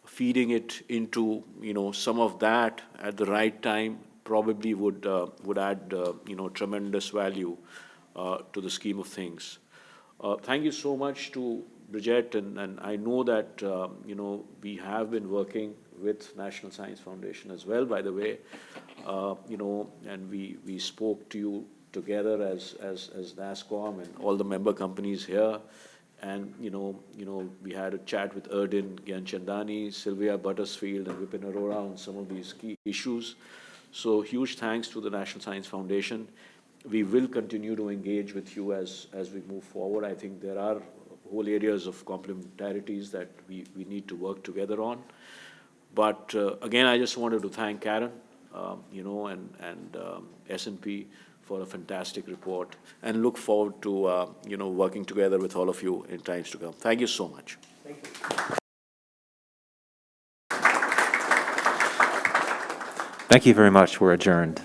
feeding it into, some of that at the right time probably would add, tremendous value to the scheme of things. Thank you so much to Bridget, and I know that, we have been working with National Science Foundation as well, by the way, and we spoke to you together as NASSCOM and all the member companies here, and, we had a chat with Erdin Gyanchandani, Sylvia Buttersfield, and Vipin Arora on some of these key issues. So huge thanks to the National Science Foundation. We will continue to engage with you as we move forward. I think there are whole areas of complementarities that we need to work together on. But again, I just wanted to thank Karen, and S&P for a fantastic report, and look forward to, working together with all of you in times to come. Thank you so much. Thank you. Thank you very much. We're adjourned.